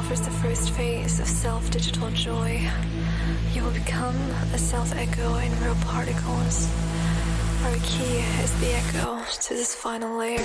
offers the first phase of self-digital joy. You will become a self-echo in real particles. Our key is the echo to this final layer.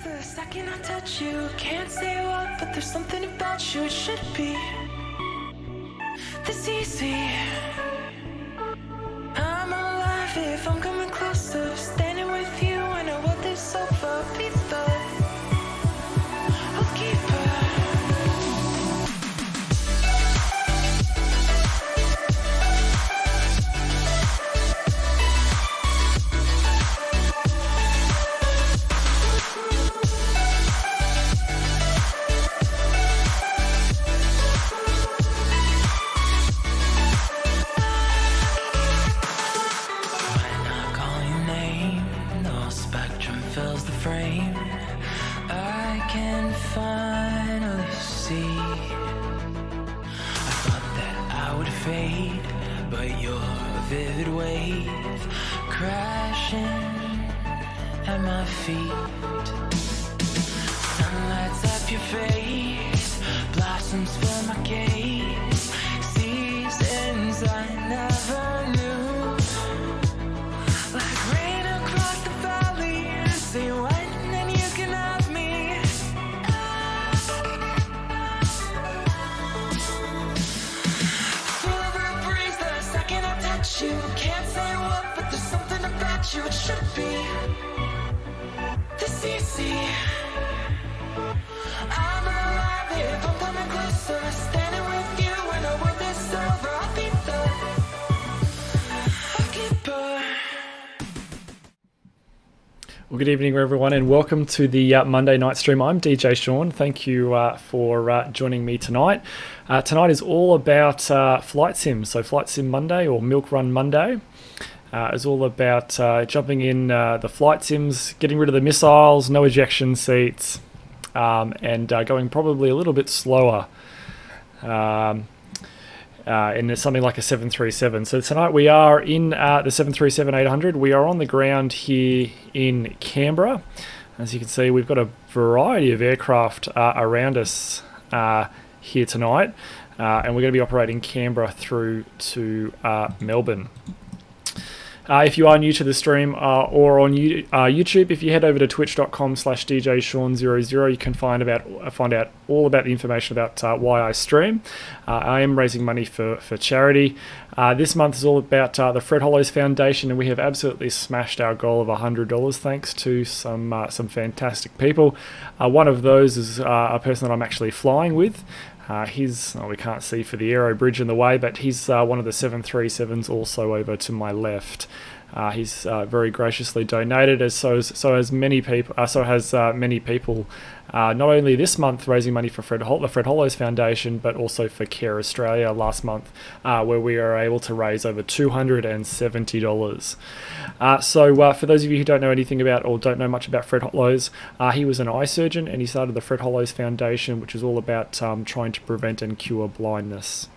The second I touch you, can't say what, but there's something about you. It should be this easy. I'm alive if I'm coming closer, standing with you when I want this over. Be the keeper. But your vivid wave crashing at my feet. Sun lights up your face, blossoms fill my gaze. Seasons I never knew, like rain across the valley. Say when and you can have me. You can't say what, but there's something about you. It should be this easy. I'm alive if I'm coming closer, standing with you when the world is over. I'll be the keeper. Well, good evening, everyone, and welcome to the Monday night stream. I'm DJ Sean. Thank you for joining me tonight. Tonight is all about Flight Sim. So Flight Sim Monday, or Milk Run Monday, is all about jumping in the flight sims, getting rid of the missiles, no ejection seats, and going probably a little bit slower in something like a 737. So tonight we are in the 737-800. We are on the ground here in Canberra. As you can see, we've got a variety of aircraft around us here tonight, and we're going to be operating Canberra through to Melbourne. If you are new to the stream or on YouTube, if you head over to twitch.com/DJSean00, you can find out all about the information about why I stream. I am raising money for charity. This month is all about the Fred Hollows Foundation, and we have absolutely smashed our goal of $100 thanks to some fantastic people. One of those is a person that I'm actually flying with. We can't see for the aero bridge in the way, but he's one of the 737s also over to my left. He's very graciously donated, so has many people. Not only this month raising money for the Fred Hollows Foundation, but also for Care Australia last month, where we are able to raise over $270. For those of you who don't know anything about or don't know much about Fred Hollows, he was an eye surgeon, and he started the Fred Hollows Foundation, which is all about trying to prevent and cure blindness.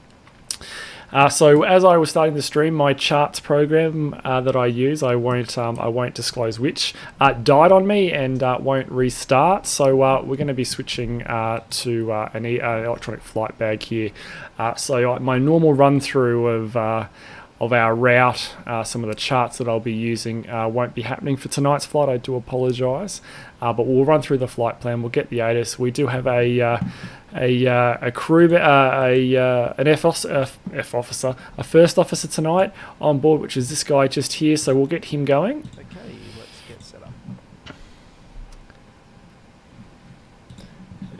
So as I was starting the stream, my charts program that I use, I won't disclose which, died on me and won't restart. So we're going to be switching to an electronic flight bag here. So my normal run through of our route, some of the charts that I'll be using won't be happening for tonight's flight. I do apologise, but we'll run through the flight plan. We'll get the ATIS. We do have a crew, an F officer, a first officer tonight on board, which is this guy just here. So we'll get him going. Okay, let's get set up.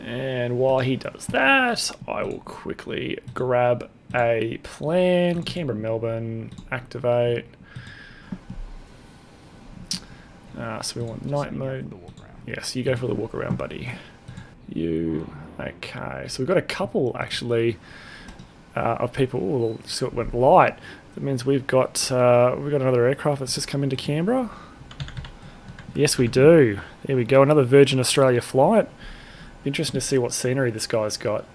And while he does that, I will quickly grab a plan. Canberra, Melbourne, activate. So we want night mode. Yes, you go for the walk around, buddy. Okay, so we've got a couple actually of people. Oh, so it went light. That means we've got another aircraft that's just come into Canberra. Yes, we do. There we go. Another Virgin Australia flight. Interesting to see what scenery this guy's got.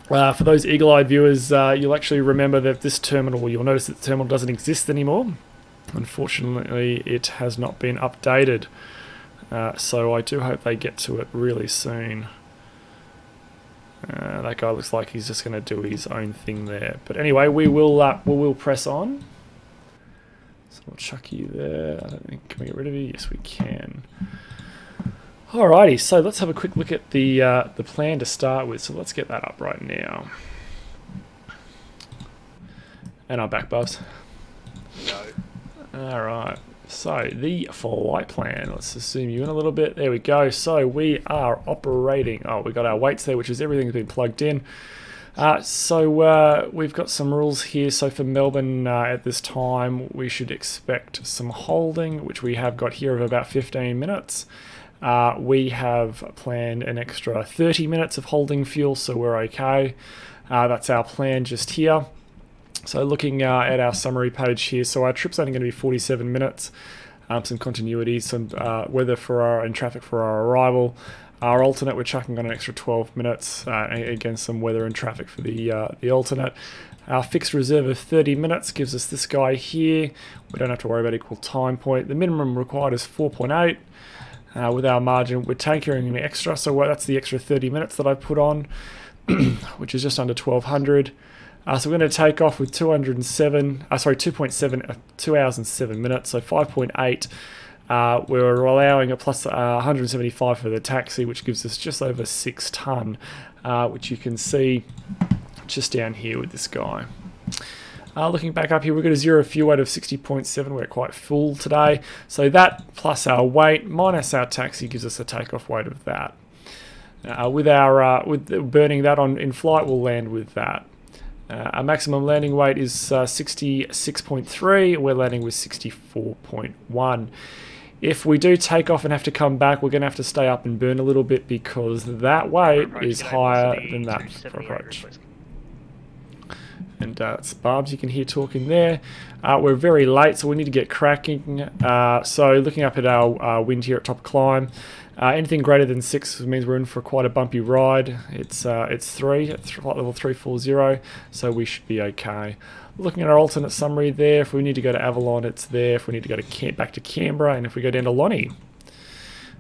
For those eagle-eyed viewers, you'll actually remember that this terminal, you'll notice that the terminal doesn't exist anymore. Unfortunately, it has not been updated. So I do hope they get to it really soon. That guy looks like he's just going to do his own thing there. But anyway, we will press on. So we'll chuck you there. I don't think, can we get rid of you? Yes, we can. Alrighty, so let's have a quick look at the plan to start with. So let's get that up right now. And our back buffs. Alright. So, the flight plan, let's assume you in a little bit. There we go. So, we are operating. Oh, we got our weights there, which is everything's been plugged in. We've got some rules here. So, for Melbourne at this time, we should expect some holding, which we have got here of about 15 minutes. We have planned an extra 30 minutes of holding fuel, so we're okay. That's our plan just here. So looking at our summary page here, so our trip's only going to be 47 minutes, some continuity, some weather and traffic for our arrival. Our alternate, we're chucking on an extra 12 minutes, again some weather and traffic for the alternate. Our fixed reserve of 30 minutes gives us this guy here. We don't have to worry about equal time point. The minimum required is 4.8. With our margin, we're taking an extra, so that's the extra 30 minutes that I put on, which is just under 1200. So we're going to take off with 2.7, 2 hours and 7 minutes, so 5.8. We're allowing a plus 175 for the taxi, which gives us just over 6 tonne, which you can see just down here with this guy. Looking back up here, we've got a zero fuel weight of 60.7. We're quite full today. So that plus our weight minus our taxi gives us a takeoff weight of that. With burning that on in flight, we'll land with that. Our maximum landing weight is 66.3. We're landing with 64.1. If we do take off and have to come back, we're going to have to stay up and burn a little bit because that weight is higher than that for approach. And it's Barbs you can hear talking there. We're very late, so we need to get cracking. So looking up at our wind here at top climb, anything greater than 6 means we're in for quite a bumpy ride. It's 3 at flight level 340, so we should be okay. Looking at our alternate summary there, if we need to go to Avalon, it's there. If we need to go back to Canberra, and if we go down to Lonnie,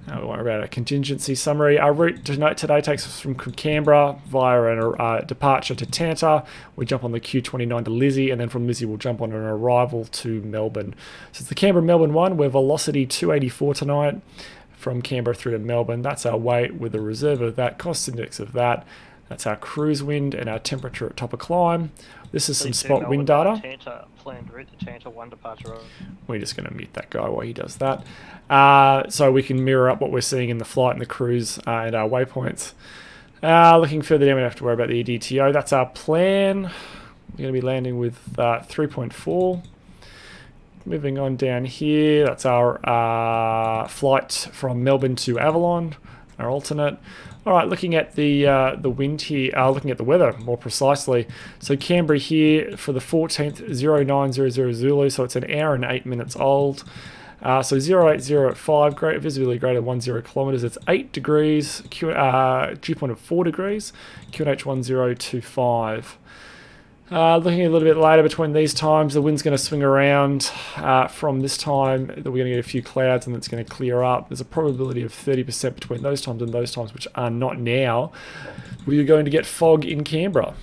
We won't worry about a contingency summary. Our route today takes us from Canberra via a departure to Tanta. We jump on the Q29 to Lizzie, and then from Lizzie we'll jump on an arrival to Melbourne. So it's the Canberra-Melbourne one. We're velocity 284 tonight from Canberra through to Melbourne. That's our weight with a reserve of that, cost index of that. That's our cruise wind and our temperature at top of climb. This is some spot wind data. Tanta, planned route to Tanta, 1 departure. We're just going to mute that guy while he does that. So we can mirror up what we're seeing in the flight and the cruise and our waypoints. Looking further down, we don't have to worry about the EDTO. That's our plan. We're going to be landing with 3.4. Moving on down here, that's our flight from Melbourne to Avalon, our alternate. All right, looking at the wind here, looking at the weather more precisely. So Canberra here for the 14th, 0900 Zulu, so it's an hour and 8 minutes old. So 080 great visibility greater than 10 kilometers. It's 8 degrees, dew point of 4 degrees, QNH 1025. Looking a little bit later between these times, the wind's going to swing around from this time. We're going to get a few clouds and it's going to clear up. There's a probability of 30% between those times and those times, which are not now. We're going to get fog in Canberra.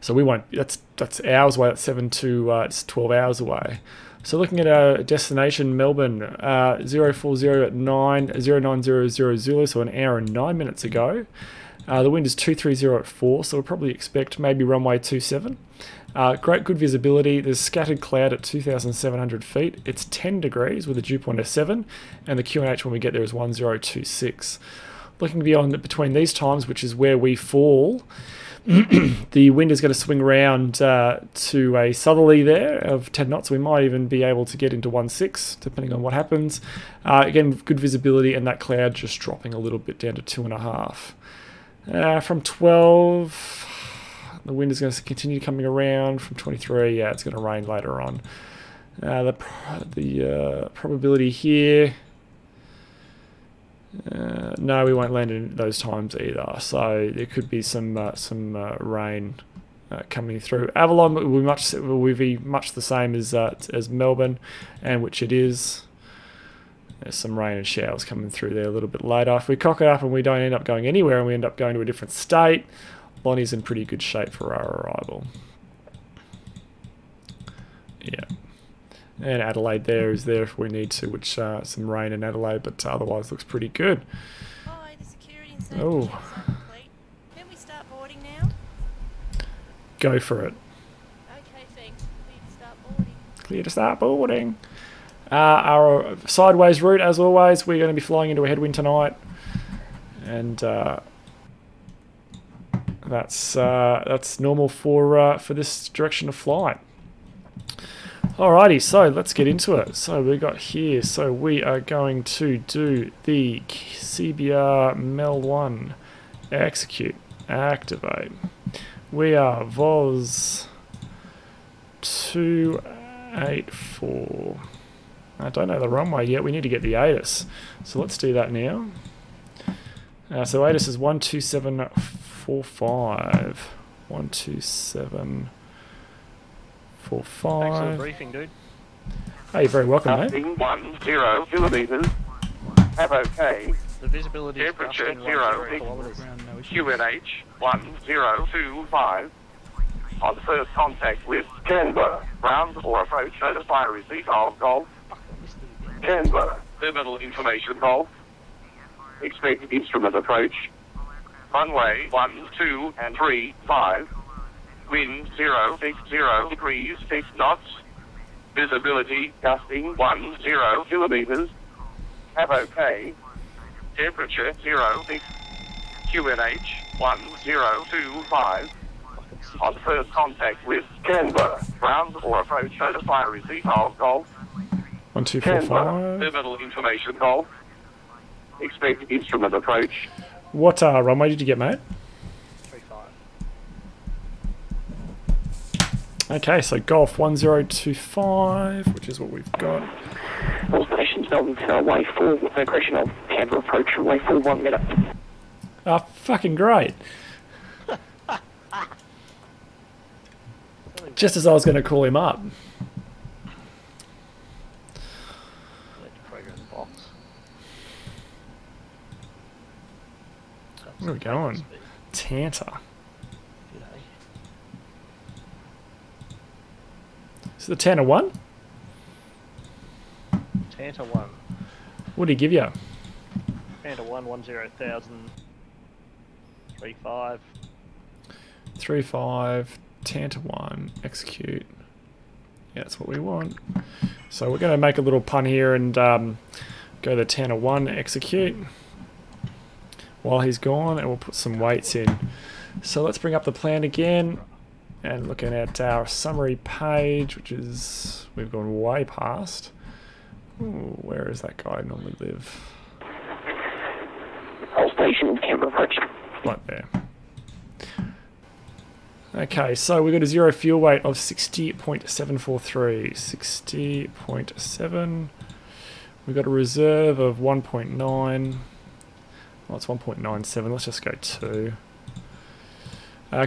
So we won't, that's hours away, that's 7 to it's 12 hours away. So looking at our destination, Melbourne, 040 at 0900 Zulu, so an hour and 9 minutes ago. The wind is 230 at 4, so we'll probably expect maybe runway 27. Good visibility. There's scattered cloud at 2,700 feet. It's 10 degrees with a dew point of 7, and the QNH when we get there is 1026. Looking beyond between these times, which is where we fall, the wind is going to swing around to a southerly there of 10 knots. We might even be able to get into 16, depending on what happens. Again, good visibility, and that cloud just dropping a little bit down to 2.5. From 12, the wind is going to continue coming around. From 23, yeah, it's going to rain later on. The probability here, no, we won't land in those times either. So there could be some rain coming through. Avalon will be much the same as Melbourne, and which it is. There's some rain and showers coming through there a little bit later. If we cock it up and we don't end up going anywhere and we end up going to a different state, Lonnie's in pretty good shape for our arrival. Yeah. And Adelaide there is there if we need to, which some rain in Adelaide, but otherwise looks pretty good. Hi, the security and safety Oh. checks are complete. Can we start boarding now? Go for it. Okay, thanks. Clear to start boarding. Clear to start boarding. Our sideways route, as always, we're going to be flying into a headwind tonight, and that's normal for this direction of flight. Alrighty, so let's get into it. So we got here. So we are going to do the CBR Mel 1 execute activate. We are VOS 284. I don't know the runway yet. We need to get the ATIS. So let's do that now. So ATIS is 12745. 12745. Thanks for the briefing, dude. Hey, you're very welcome, mate. 10 kilometres. Have okay. The visibility is Temperature gusting 0 10 kilometers. QNH 1025. On first contact with Canberra, ground or approach, notify receipt of Golf. Canberra, terminal information Golf. Expect instrument approach. Runway 1, 2, and 3, 5. Wind 060 degrees 6 knots. Visibility gusting 10 kilometres. Have okay. Temperature 06. QNH 1025. On first contact with Canberra, ground or approach, notify receipt of Golf. 1245. Terminal information Golf. Expect instrument approach. What runway did you get, mate? 35. Okay, so Golf 1025, which is what we've got. All stations, Melbourne to way 4, with no correction of Canberra approach, way 4, 1 minute. Ah, fucking great. Just as I was going to call him up. Let's program the box. Where are we going? Tanta. Is the Tanta 1? Tanta 1. What did he give you? Tanta 1, 10,000. 3.5. 3.5. Tanta 1. Execute. Yeah, that's what we want. So we're going to make a little pun here and go the Tanta 1. Execute. While he's gone, and we'll put some weights in. So let's bring up the plan again. And looking at our summary page, which is, we've gone way past. Ooh, where does that guy normally live? All station, Canberra approach. Right there. Okay, so we've got a zero fuel weight of 60.743. 60.7. We've got a reserve of 1.9. Well, it's 1.97. Let's just go 2.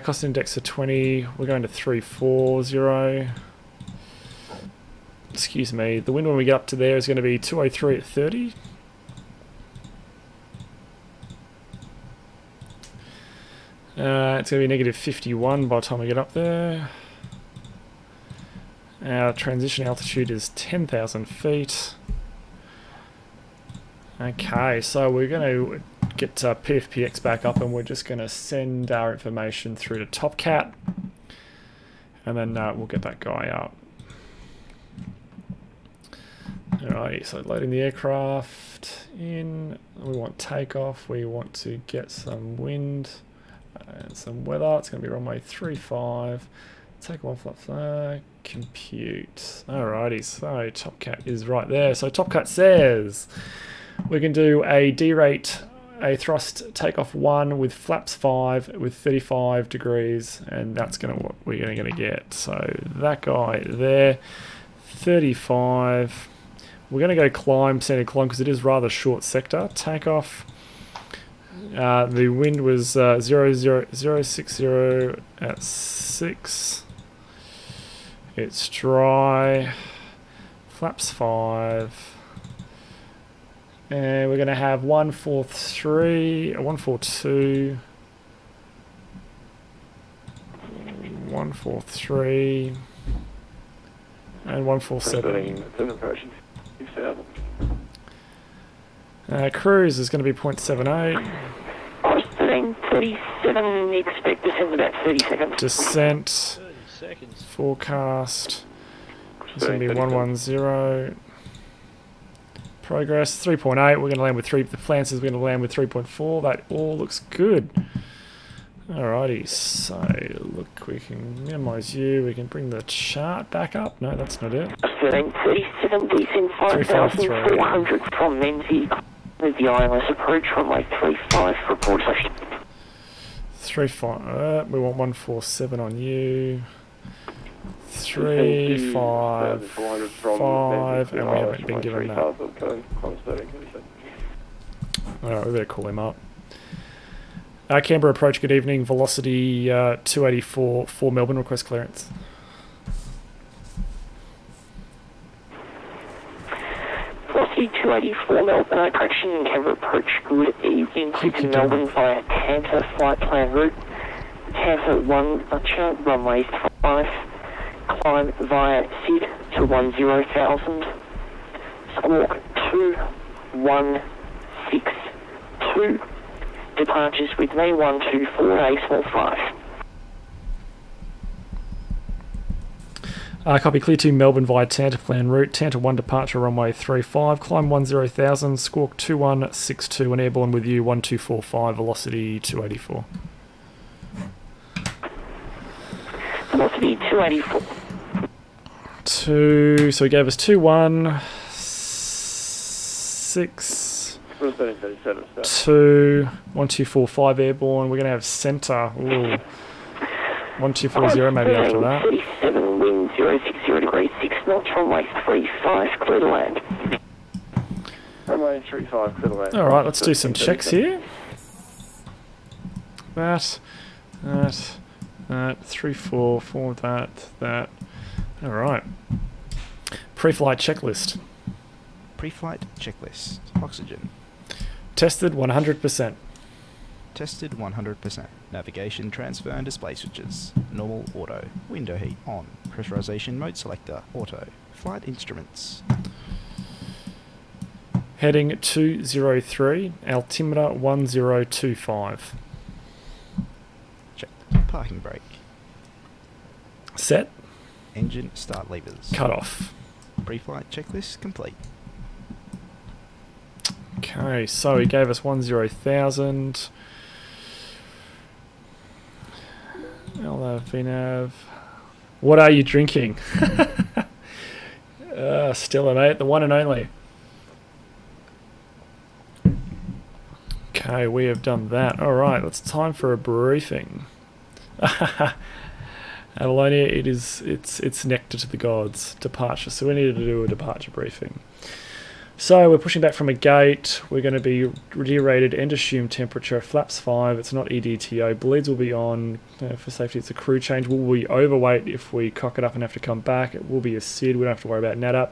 Cost index of 20. We're going to 340. Excuse me. The wind when we get up to there is going to be 203 at 30. It's going to be negative 51 by the time we get up there. Our transition altitude is 10,000 feet. Okay, so we're going to get PFPX back up and we're just going to send our information through to TopCat. And then we'll get that guy up. Alrighty, so loading the aircraft in. We want takeoff. We want to get some wind and some weather. It's going to be runway 35. Take one flap flag. Compute. Alrighty, so TopCat is right there. So TopCat says we can do a D-rate, a thrust takeoff 1 with flaps 5 with 35 degrees, and that's going to what we're going to get. So that guy there, 35. We're going to go climb, standard climb, because it is rather short sector. Takeoff. The wind was 060 at 6. It's dry. Flaps 5. And we're going to have 143, 142, 143, and 147. Cruise is going to be 0.78. Cost 1337, expect descent about 30 seconds. Descent, 30 seconds. forecast, is going to be 110. Progress 3.8. We're going to land with 3. The plan says we're going to land with 3.4. That all looks good. Alrighty, so look, we can minimize you. We can bring the chart back up. No, that's not it. 1337, descent 5,400 from Menzies with the ILS approach runway 35 report station. 35. We want 147 on you. 3, 5, 5, and we haven't been given that. Alright, we better call him up. Canberra approach, good evening. Velocity 284 for Melbourne, request clearance. Velocity 284 Melbourne, approaching Canberra approach, good evening. To Melbourne via Tanta flight plan route. Tanta 1 Butcher, runway 5. Climb via SID to 10,000. Squawk 2162. Departures with me 124 A small 5. Copy, clear to Melbourne via Tanta plan route. Tanta 1 departure runway 35. Climb 10,000. Squawk 2162 and airborne with you 1245. Velocity 284. Velocity 284. 2, so he gave us 216, 2, 1245 airborne. We're going to have centre. Ooh. 1240 maybe after that. 37, wind 060 degrees, 6 knots, runway 35, clear to land. Runway 35, clear to land. Alright, let's do some checks here. That, 3, 4, 4, that. Alright. Pre-flight checklist. Pre-flight checklist. Oxygen. Tested 100%. Tested 100%. Navigation, transfer and display switches. Normal, auto. Window heat, on. Pressurization mode selector, auto. Flight instruments. Heading 203, altimeter 1025. Check. Parking brake. Set. Engine start levers. Cut off. Pre-flight checklist complete. Okay, so he gave us 10,000. VNAV. What are you drinking? Still, mate, the one and only. Okay, we have done that. All right, it's time for a briefing. Avalonia, it's nectar to the gods. Departure. So we need to do a departure briefing. So we're pushing back from a gate. We're going to be derated and assumed temperature. Flaps 5. It's not EDTO. Bleeds will be on. For safety, it's a crew change. We'll be overweight if we cock it up and have to come back. It will be a SID. We don't have to worry about NADAP.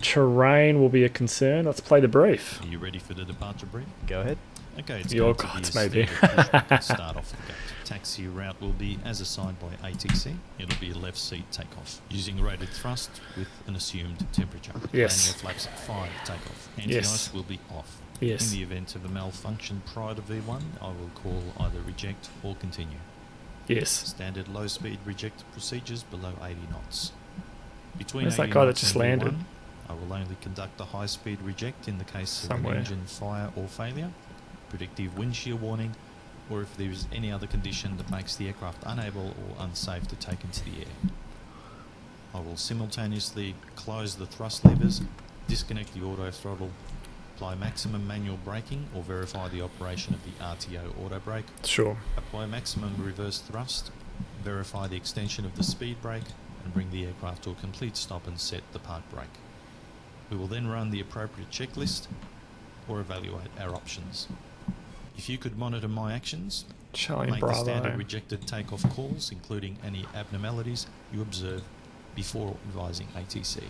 Terrain will be a concern. Let's play the brief. Are you ready for the departure brief? Go ahead. Okay, it's Your going gods, to be a maybe. standard push start off the gate. Taxi route will be as assigned by ATC. It'll be a left seat takeoff using rated thrust with an assumed temperature. Yes. Landing at flaps at 5 takeoff. Yes. Anti-ice will be off. Yes. In the event of a malfunction prior to V1, I will call either reject or continue. Yes. Standard low speed reject procedures below 80 knots. Between Where's that 80 guy that knots just and V1, landed? I will only conduct a high speed reject in the case Somewhere. of an engine fire or failure, predictive wind shear warning, or if there is any other condition that makes the aircraft unable or unsafe to take into the air. I will simultaneously close the thrust levers, disconnect the auto throttle, apply maximum manual braking or verify the operation of the RTO auto brake, Sure. apply maximum reverse thrust, verify the extension of the speed brake, and bring the aircraft to a complete stop and set the park brake. We will then run the appropriate checklist or evaluate our options. If you could monitor my actions, Charlie make the standard Bravo. rejected takeoff calls, including any abnormalities you observe before advising ATC.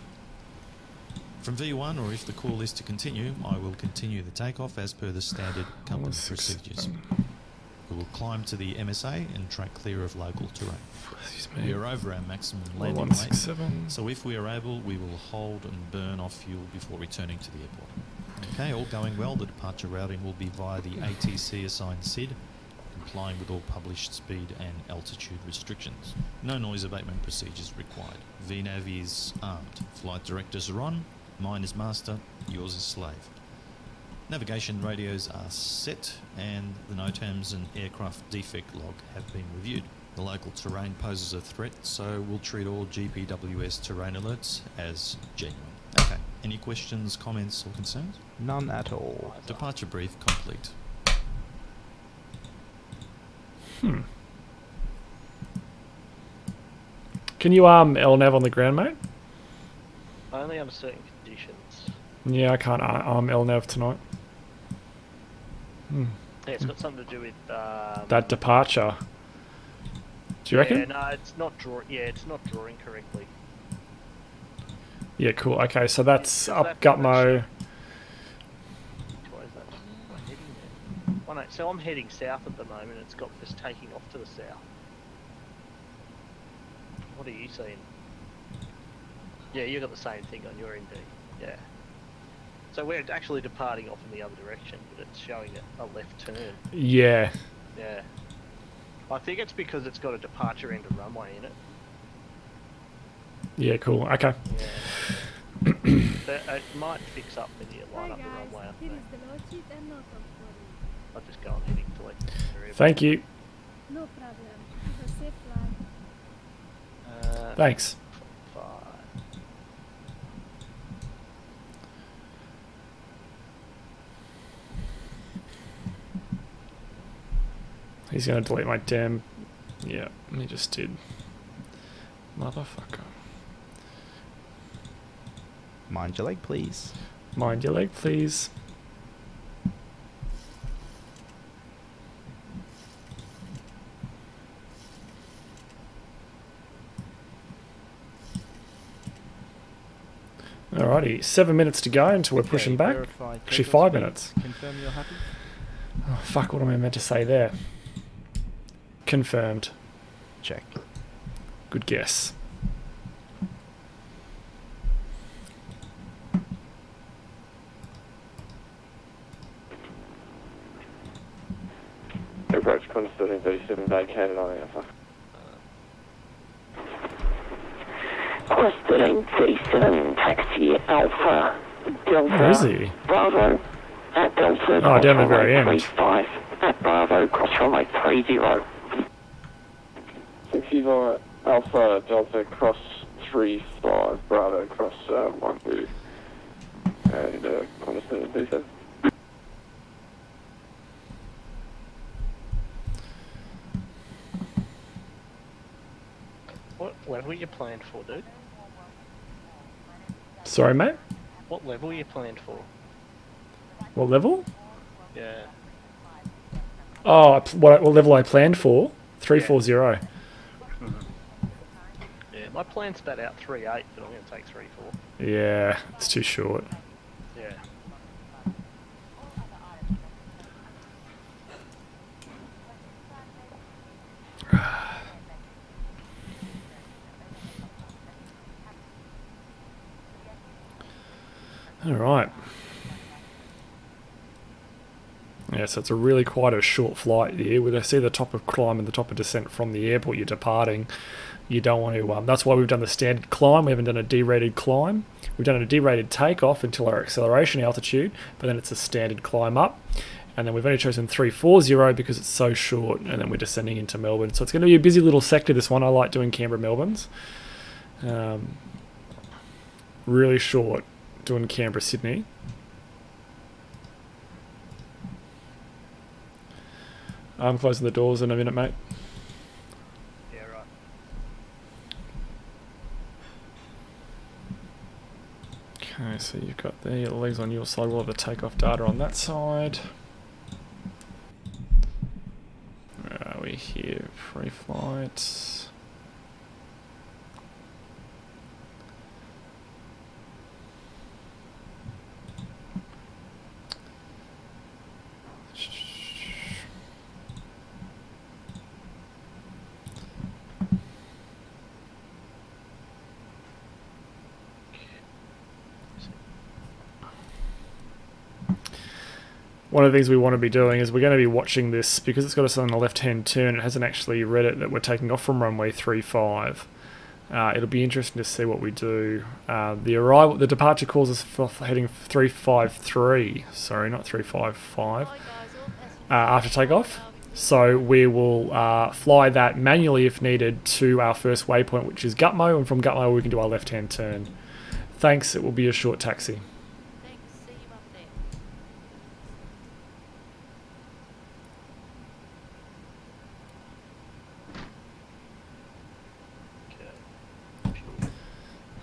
From V1, or if the call is to continue, I will continue the takeoff as per the standard company procedures. We will climb to the MSA and track clear of local terrain. We are over our maximum landing weight, 167. so if we are able, we will hold and burn off fuel before returning to the airport. Okay, all going well, the departure routing will be via the ATC assigned SID, complying with all published speed and altitude restrictions. No noise abatement procedures required. VNAV is armed. Flight directors are on. Mine is master, yours is slave. Navigation radios are set, and the NOTAMs and aircraft defect log have been reviewed. The local terrain poses a threat, so we'll treat all GPWS terrain alerts as genuine. Okay, any questions, comments or concerns? None at all. Departure brief complete. Can you LNAV on the ground, mate? Only under certain conditions. Yeah, I can't LNAV tonight. Yeah, it's got something to do with That departure. Do you reckon? Yeah, no, it's not it's not drawing correctly. Yeah, cool. Okay, so that's Is up that Gutmo. What is that? Am I heading there? Oh, no, so I'm heading south at the moment. It's got this taking off to the south. What are you seeing? Yeah, you got the same thing on your ND. Yeah. So we're actually departing off in the other direction, but it's showing a left turn. Yeah. Yeah. I think it's because it's got a departure end of runway in it. Yeah, cool. Okay. Yeah. It might fix up when you line up the runway. I think. I'll just go on heading to like the area. Thank you. No problem. Have a safe flight. Thanks. 5. He's going to delete my damn... Yeah, he just did. Motherfucker. Mind your leg, please. Mind your leg, please. Alrighty, 7 minutes to go until we're pushing back. Actually, 5 minutes. Confirm you're happy. Oh, Fuck, what am I meant to say there? Confirmed. Check. Good guess. Approach Qantas 1337, vacated on Alpha. Qantas 1337, taxi Alpha Delta. Where is he? Bravo at Delta. Oh, down the very end. 35 at Bravo, cross runway 30. 65 Alpha Delta cross 35, Bravo cross 12. And Qantas 1337. What level are you planned for, dude? Sorry, mate? What level are you planned for? What level? Yeah. Oh, what level I planned for? 340. Yeah, my plan's about out 3.8, but I'm going to take 3.4. Yeah, it's too short. Yeah. All right. Yeah, so it's a really quite a short flight here. When I see the top of climb and the top of descent from the airport you're departing, you don't want to... that's why we've done the standard climb. We haven't done a derated climb. We've done a derated takeoff until our acceleration altitude, but then it's a standard climb up. And then we've only chosen 340 because it's so short, and then we're descending into Melbourne. So it's going to be a busy little sector, this one. I like doing Canberra Melbournes. Really short doing Canberra Sydney. I'm closing the doors in a minute, mate. Yeah, right. Okay, so you've got there your legs on your side. We'll have the takeoff data on that side. Where are we here? Free flight. One of the things we want to be doing is we're going to be watching this because it's got us on the left-hand turn. It hasn't actually read it that we're taking off from runway 35. It'll be interesting to see what we do. The departure calls us for heading 353. Sorry, not 355. After takeoff. So we will fly that manually if needed to our first waypoint, which is Gutmo, and from Gutmo we can do our left-hand turn. Thanks. It will be a short taxi.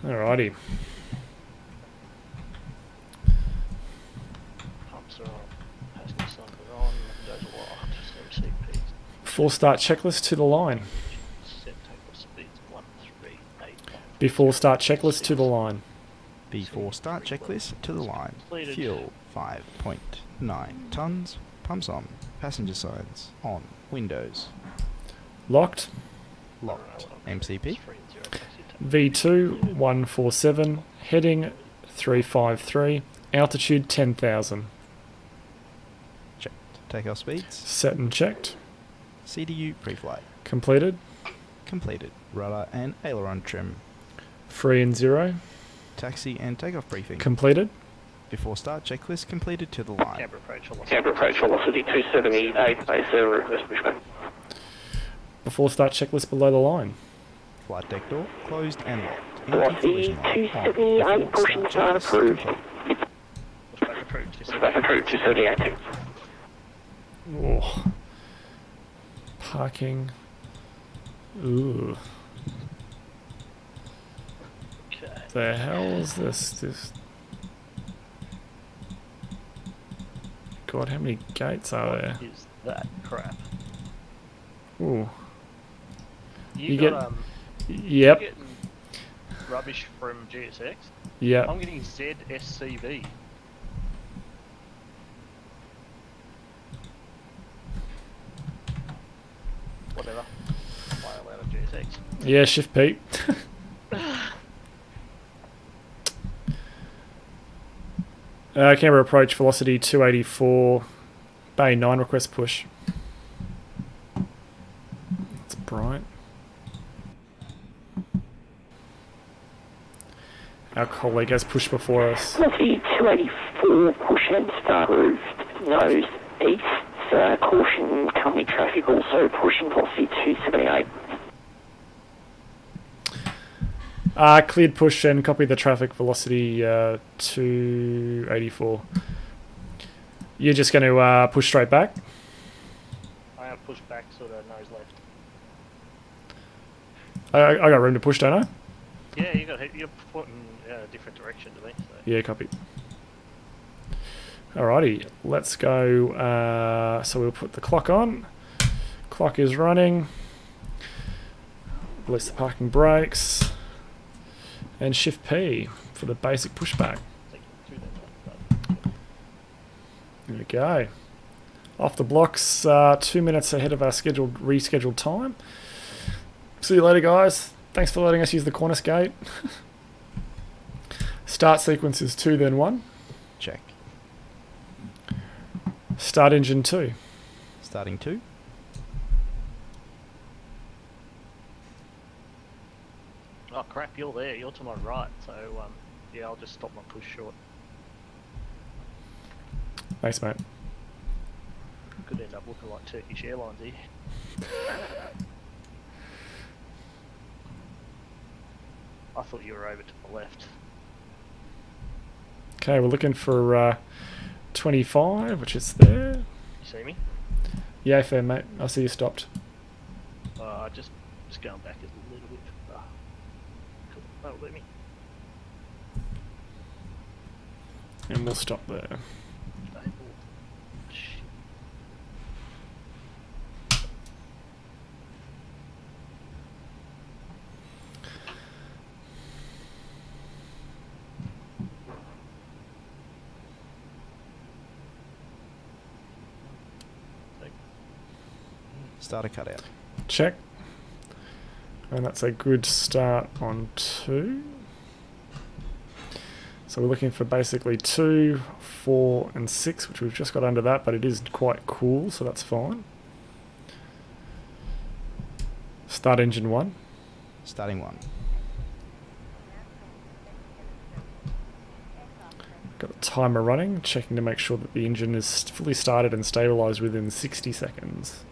Alrighty. Pumps are on. Passenger side are on. Windows are locked. MCPs. Before start checklist to the line. Set takeoff speeds 138. Before start checklist to the line. Before start checklist to the line. Completed. Fuel 5.9 tons. Pumps on. Passenger sides on. Windows Locked. locked. MCP. V2-147, heading 353, altitude 10,000. Checked. Takeoff speeds. Set and checked. CDU pre-flight. Completed. Completed. Rudder and aileron trim. 3 and 0. Taxi and takeoff briefing. Completed. Before start checklist completed to the line. Canberra approach velocity. Canberra approach velocity 278, base reverse pushback. Before start checklist below the line. Flight deck door closed and locked. Velocity 278, pushing start approved. Pushback approved. Pushback approved 278. Oh. Parking. Ooh. Okay. The hell is this? God, how many gates are there? What is that crap? Ooh. You get- got, Yep. You're getting rubbish from GSX. Yep. I'm getting ZSCV. GTX. Yeah, shift Pete. Canberra approach velocity 284. Bay 9 request push. It's bright. Our colleague has pushed before us. Velocity 284, push and start roof nose east. Caution company traffic also pushing velocity 278. Cleared push and copy the traffic velocity 284. You're just going to push straight back? I have pushed back sort of nose left. I got room to push, don't I? Yeah, you're pointing a different direction to me. So. Yeah, copy. Alrighty, let's go. So we'll put the clock on. Clock is running. Release the parking brakes. And shift P for the basic pushback. There we go. Off the blocks, 2 minutes ahead of our rescheduled time. See you later, guys. Thanks for letting us use the Cornice gate. Start sequence is 2, then 1. Check. Start engine 2. Starting 2. Oh crap, you're there. You're to my right. So yeah, I'll just stop my push short. Thanks, mate. Could end up looking like Turkish Airlines here. I thought you were over to the left. Okay, we're looking for 25, which is there. You see me? Yeah, fair, mate. I see you stopped. Just going back a little bit. Cool. That'll let me. And we'll stop there. Starter cutout. Check. And that's a good start on 2. So we're looking for basically 2, 4 and 6, which we've just got under that, but it is quite cool, so that's fine. Start engine 1. Starting 1. Got the timer running, checking to make sure that the engine is fully started and stabilized within 60 seconds.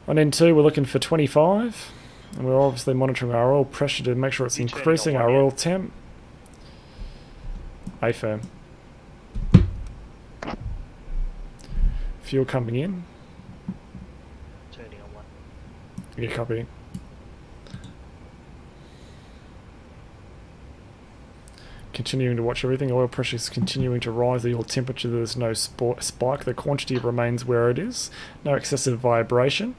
On N2 we're looking for 25, and we're obviously monitoring our oil pressure to make sure it's increasing our oil temp. A firm. Fuel coming in. Turning on 1. Yeah, copy. Continuing to watch everything. Oil pressure is continuing to rise. The oil temperature, there's no spike. The quantity remains where it is. No excessive vibration.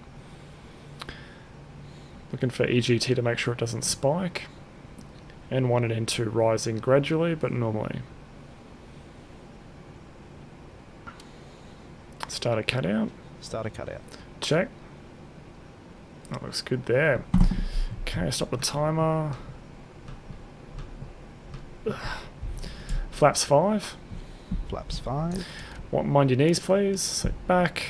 Looking for EGT to make sure it doesn't spike. N1 and N2 rising gradually, but normally. Starter cutout. Starter cutout. Check. That looks good there. Okay, stop the timer. Flaps 5. Flaps 5. Mind your knees, please. So back,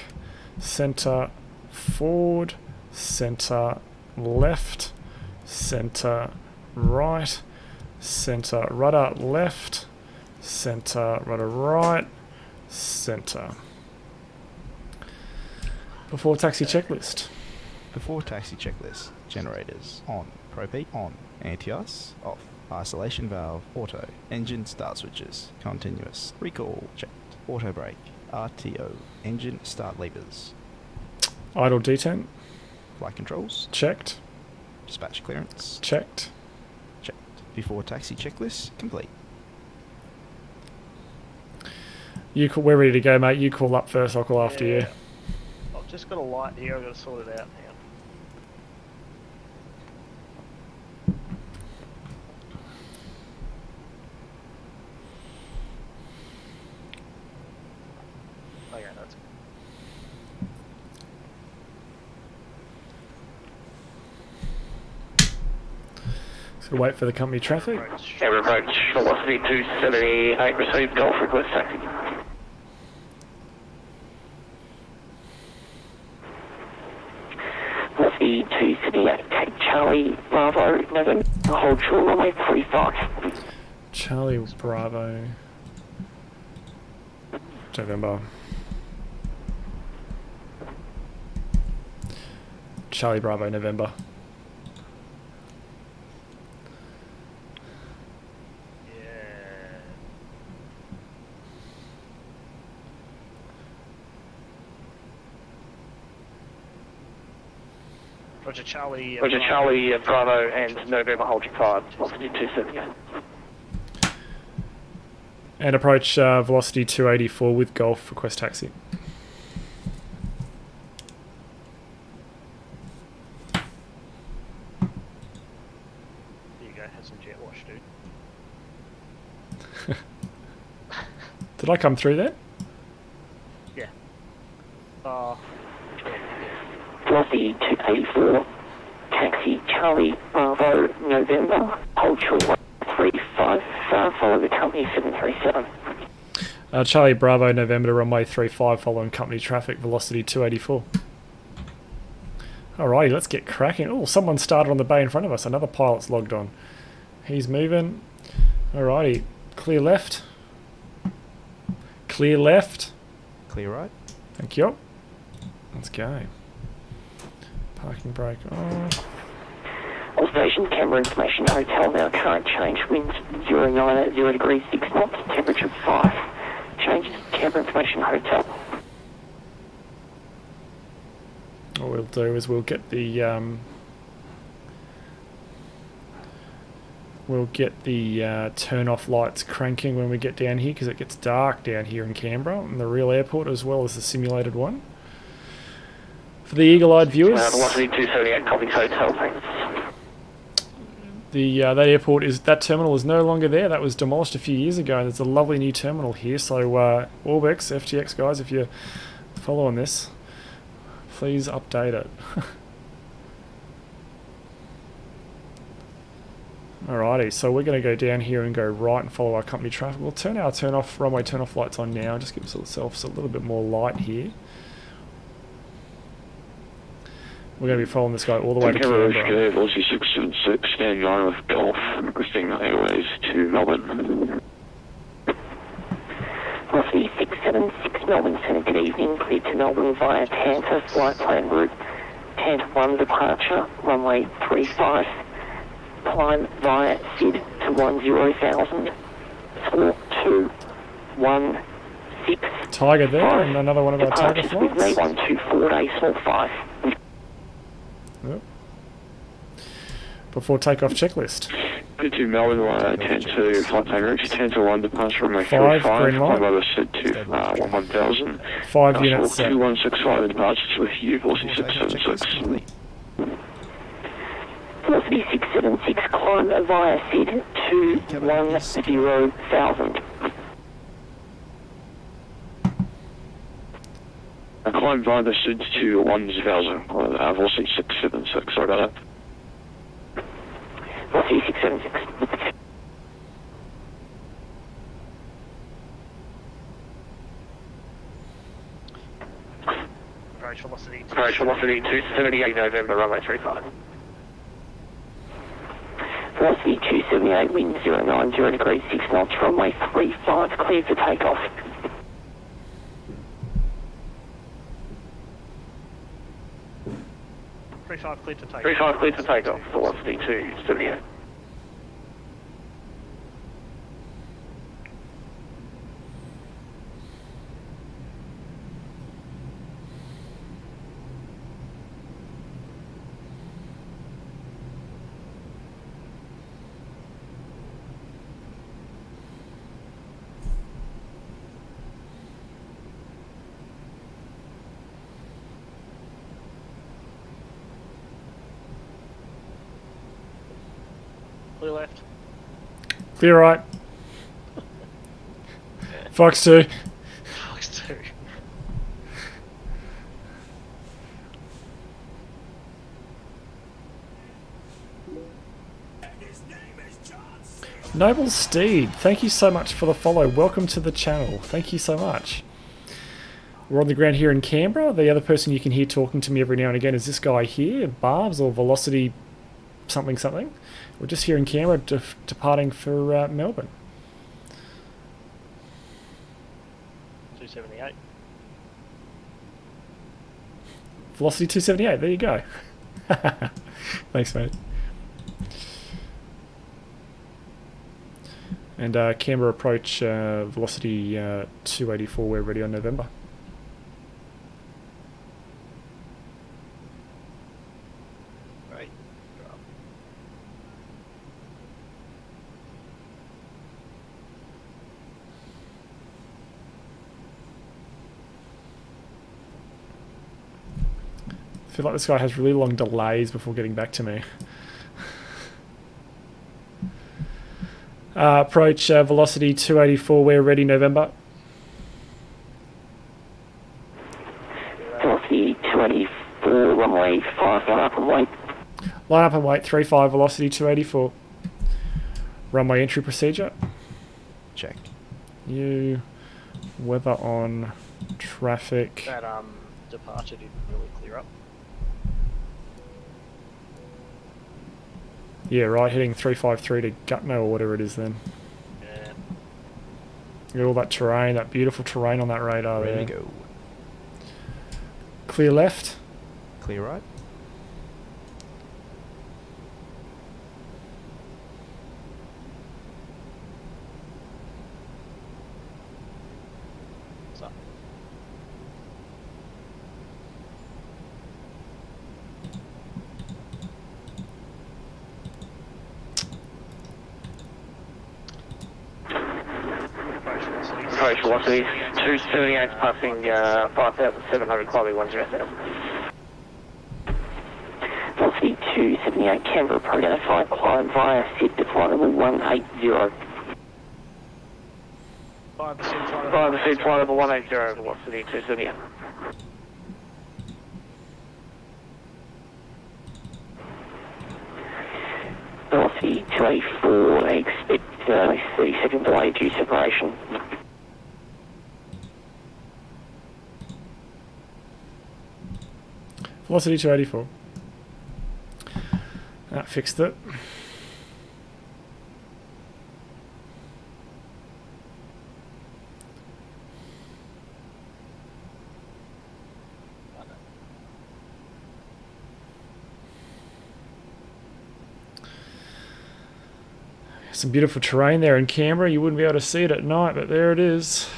center, forward, center, left, center, right, center, rudder, left, center, rudder, right, center. Before taxi checklist. Before taxi checklist. Generators on. Propane on. Anti-ice off. Isolation valve auto. Engine start switches continuous. Recall checked. Auto brake. RTO. Engine start levers. Idle detent. Flight controls. Checked. Dispatch clearance. Checked. Checked. Before taxi checklist complete. We're ready to go, mate. You call up first, I'll call after you. I've just got a light here, I've got to sort it out now. Okay, that's good. We'll wait for the company traffic. Canberra approach, velocity 278, received Golf request taxi. Velocity 278, take Charlie Bravo, November, hold short runway 35. Charlie Bravo. November. Charlie Bravo, November. Roger Charlie. Roger Charlie, Bravo, and November, hold your 5, velocity 278. And approach velocity 284 with Golf, request taxi. There you go, have some jet wash, dude. Did I come through there? Yeah. Velocity 284, taxi Charlie Bravo, November, hold short 35, follow the company 737. Charlie Bravo, November to runway 35 following company traffic, velocity 284. Alrighty, let's get cracking. Oh, someone started on the bay in front of us. Another pilot's logged on. He's moving. Alrighty, clear left. Clear left. Clear right. Thank you. Let's go. Parking brake on. All station, Canberra Information Hotel, now current change, winds 09 at 0 degrees 6 knots, temperature 5. Changes, Canberra Information Hotel. What we'll do is we'll get the turn off lights cranking when we get down here, because it gets dark down here in Canberra, in the real airport as well as the simulated one. For the eagle-eyed viewers, Velocity 278, copy hotel, thanks. that airport that terminal is no longer there. That was demolished a few years ago. There's a lovely new terminal here. So Orbex, FTX guys, if you're following this, please update it. Alrighty, so we're going to go down here and go right and follow our company traffic. We'll turn our runway turn off lights on now. Just give ourselves a little bit more light here. We're going to be following this guy all the way to Canberra. Velocity 676, standing on with Golf, requesting Airways to Melbourne. Velocity 676, Melbourne Centre, good evening, cleared to Melbourne via Tanta, flight plan route, Tanta 1 departure, runway 35, climb via SID to 10,000, 4216. Tiger there, and another one of our Tiger Departures flights. with me 124 day small 5. Yep. Before takeoff checklist. Good to Melbourne via Tanta, flight plan route, Tanta 1 departure, runway 5, 35, green light. climb over SID to 1,000. 5 units set. 2165 departures with you, Velocity 676. Velocity 676, climb via SID to 10,000. Climb via the SID to 1,000, Velocity 676, sorry about that. Velocity 676. Approach velocity. Approach velocity 278 November, runway 35. Velocity 278, wind 090 degrees 6 knots, runway 35, clear for takeoff. Clear to take. 35 clear to takeoff, velocity 278. Clear left. Clear right. Fox 2. Fox 2. Noble Steed, thank you so much for the follow. Welcome to the channel. Thank you so much. We're on the ground here in Canberra. The other person you can hear talking to me every now and again is this guy here, Barbs or Velocity something something. We're just here in Canberra departing for Melbourne. 278. Velocity 278, there you go. Thanks, mate. And Canberra approach velocity 284, we're ready on November. Right. I feel like this guy has really long delays before getting back to me. Approach velocity 284, we're ready November. Velocity 284, runway 5, line up and wait. Line up and wait, 35, velocity 284. Runway entry procedure. Check. You, weather on, traffic. That departure didn't really clear up. Yeah, right, heading 353 to Gutno or whatever it is then. Yeah. Got all that terrain, that beautiful terrain on that radar there. Ready to go. Clear left. Clear right. What's up? Approach velocity 278, passing 5,700, climbing 107. Velocity 278, Canberra approach, identified, climb via SID to flight level 180. 5% flight level 180, velocity 278. Velocity 284, expect 30-second delay due separation. Velocity 284. That fixed it. Some beautiful terrain there in Canberra. You wouldn't be able to see it at night, but there it is.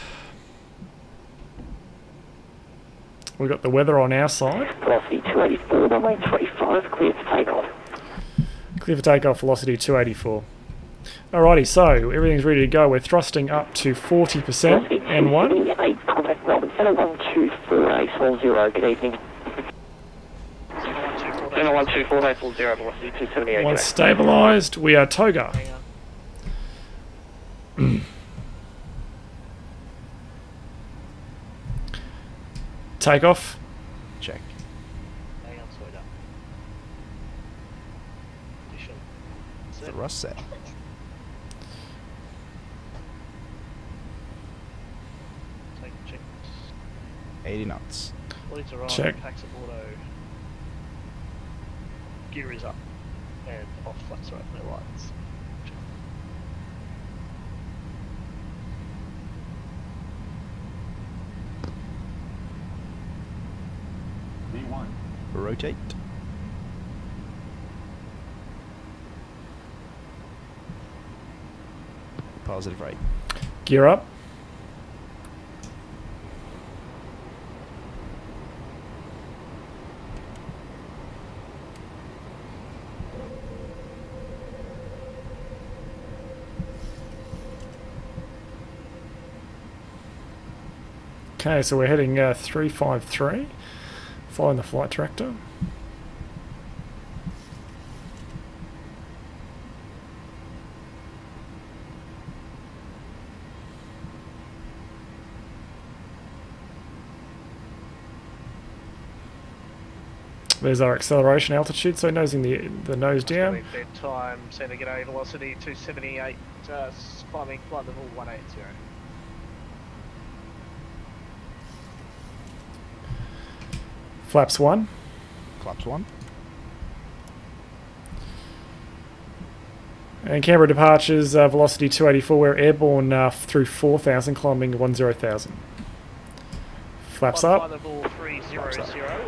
We've got the weather on our side. Velocity 284, runway 35, clear for takeoff. Clear for takeoff, velocity 284. Alrighty, so everything's ready to go. We're thrusting up to 40%. N1. 8, contact Melbourne, Center 124, good evening. Center 124, velocity 278. Once stabilised, we are toga. Takeoff. Check. Hang on, slow down. Position. Thrust set. Take check. 80 knots. Leads are on, Check. packs of auto. Gear is up. And off, flaps right, no lights. Check. V1. Rotate. Positive right. Gear up. Okay, so we're heading 353, following the flight director. there's our acceleration altitude, so nosing the nose down. Dead time, center g'day, velocity 278, climbing flight level 180. Flaps 1. Flaps 1. And Canberra departures, velocity 284. We're airborne through 4,000, climbing 10,000. Flaps up. Flight level 300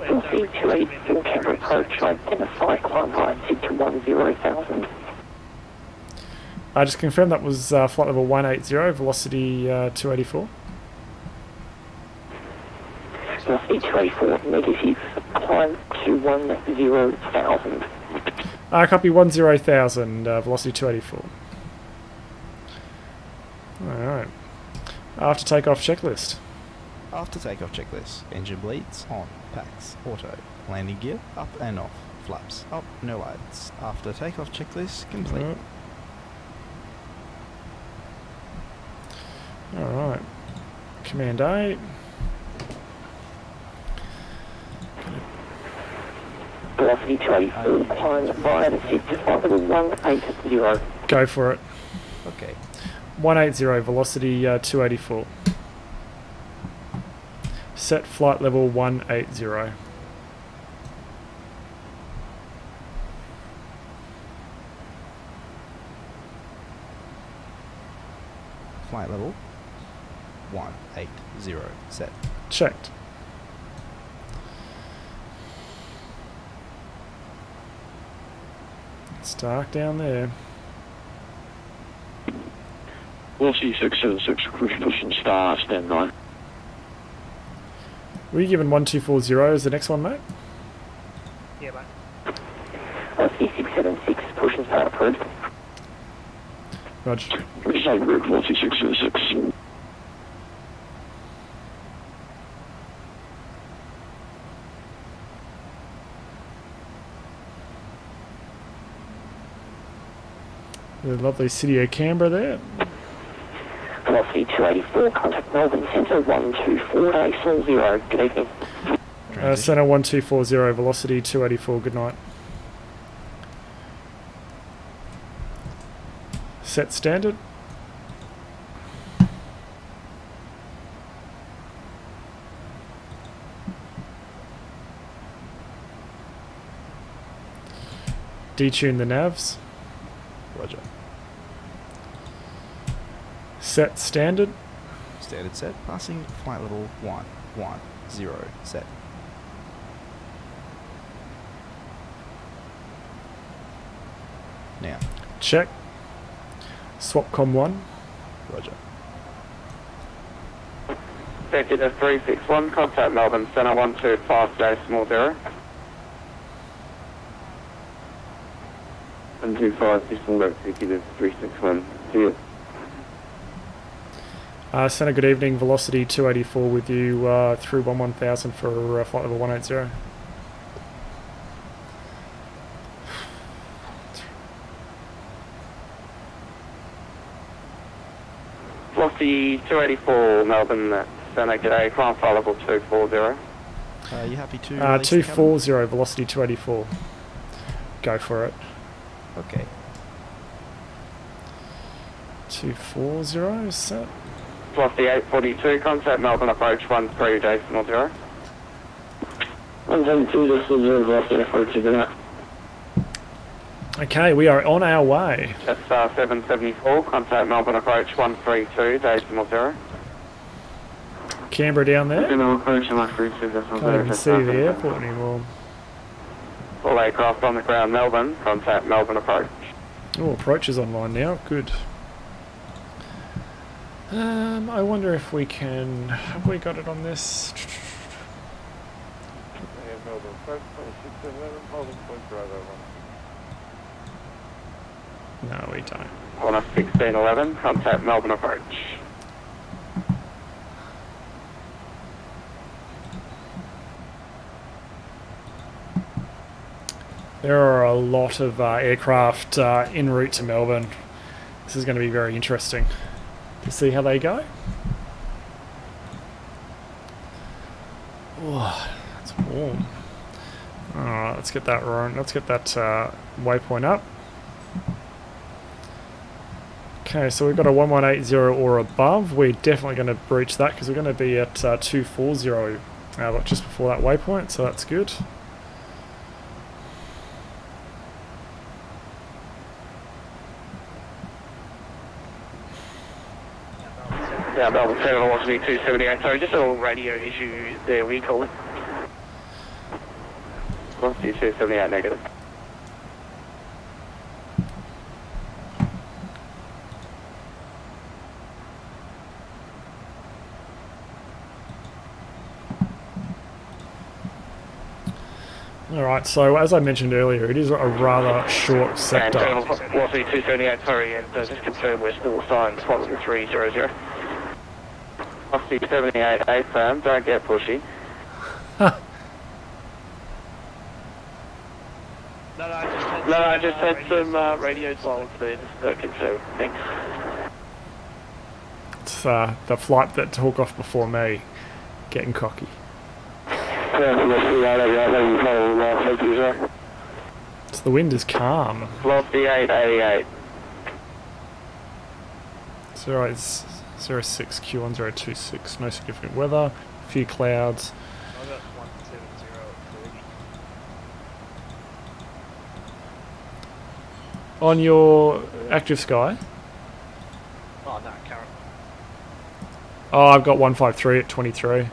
We'll see 284 Canberra approach, identify climb height 10,000. I just confirmed that was flight level 180, velocity 284. Velocity 284, negative, climb to 10,000. Copy 10,000, velocity 284. Alright. After takeoff checklist. After takeoff checklist. Engine bleeds, on, packs, auto. Landing gear, up and off. Flaps, up, no lights. After takeoff checklist, complete. Alright. Command A. Velocity 284, climb via the seat to flight level 180. Go for it. Okay. 180, velocity 284. Set flight level 180. Flight level 180. Set. Checked. It's dark down there. Velocity 676, cruise position star, stand 9. Were you given 1240 as the next one, mate? Yeah, mate. Velocity 676, push and start approved. Roger. Result route, velocity 676. The lovely city of Canberra there. Velocity 284, contact Melbourne Centre 124.840. Good evening. Centre 1240, velocity 284, good night. Set standard. Detune the navs. Roger. Set standard. Standard set. Passing flight level 110. Set. Now. Check. Swapcom 1. Roger. Executive 361, contact Melbourne Centre 125.0. 125, decimal executive 361. See you. Centre, good evening. Velocity 284 with you through 11,000 for flight level 180. Velocity 284, Melbourne Centre, g'day, climb flight level 240. Are you happy to release 240, velocity 284. Go for it. Okay. 240, set. Velocity 842, contact Melbourne approach 13.0. 172.0, velocity approach to that. Okay, we are on our way. That's 774, contact Melbourne approach 132.0. Canberra down there. Can't Can't even see the airport anymore. All aircraft on the ground, Melbourne, contact Melbourne approach. Oh, approach is online now. Good. I wonder if we can... Have we got it on this? No, we don't. On a 1611, contact Melbourne approach. There are a lot of aircraft en route to Melbourne. This is going to be very interesting to see how they go. Oh, it's warm. Alright, let's get that wrong. Let's get that waypoint up. Okay, so we've got a 1180 or above. We're definitely going to breach that because we're going to be at 240 just before that waypoint, so that's good. Yeah, Melbourne 7 velocity 278. Sorry, just a little radio issue there, we call it. Velocity 278 negative. Alright, so as I mentioned earlier, it is a rather short sector. And velocity 278, sorry, and just confirm we're still assigned spot with the 300. Velocity 78, firm, don't get pushy. No, I just had some radio silence there, just to confirm. Thanks. It's the flight that took off before me, getting cocky. So the wind is calm. Velocity 888. 06 Q1026, no significant weather, a few clouds. I got 170 at 30. On your active sky? Oh no, current. Oh, I've got 153 at 23.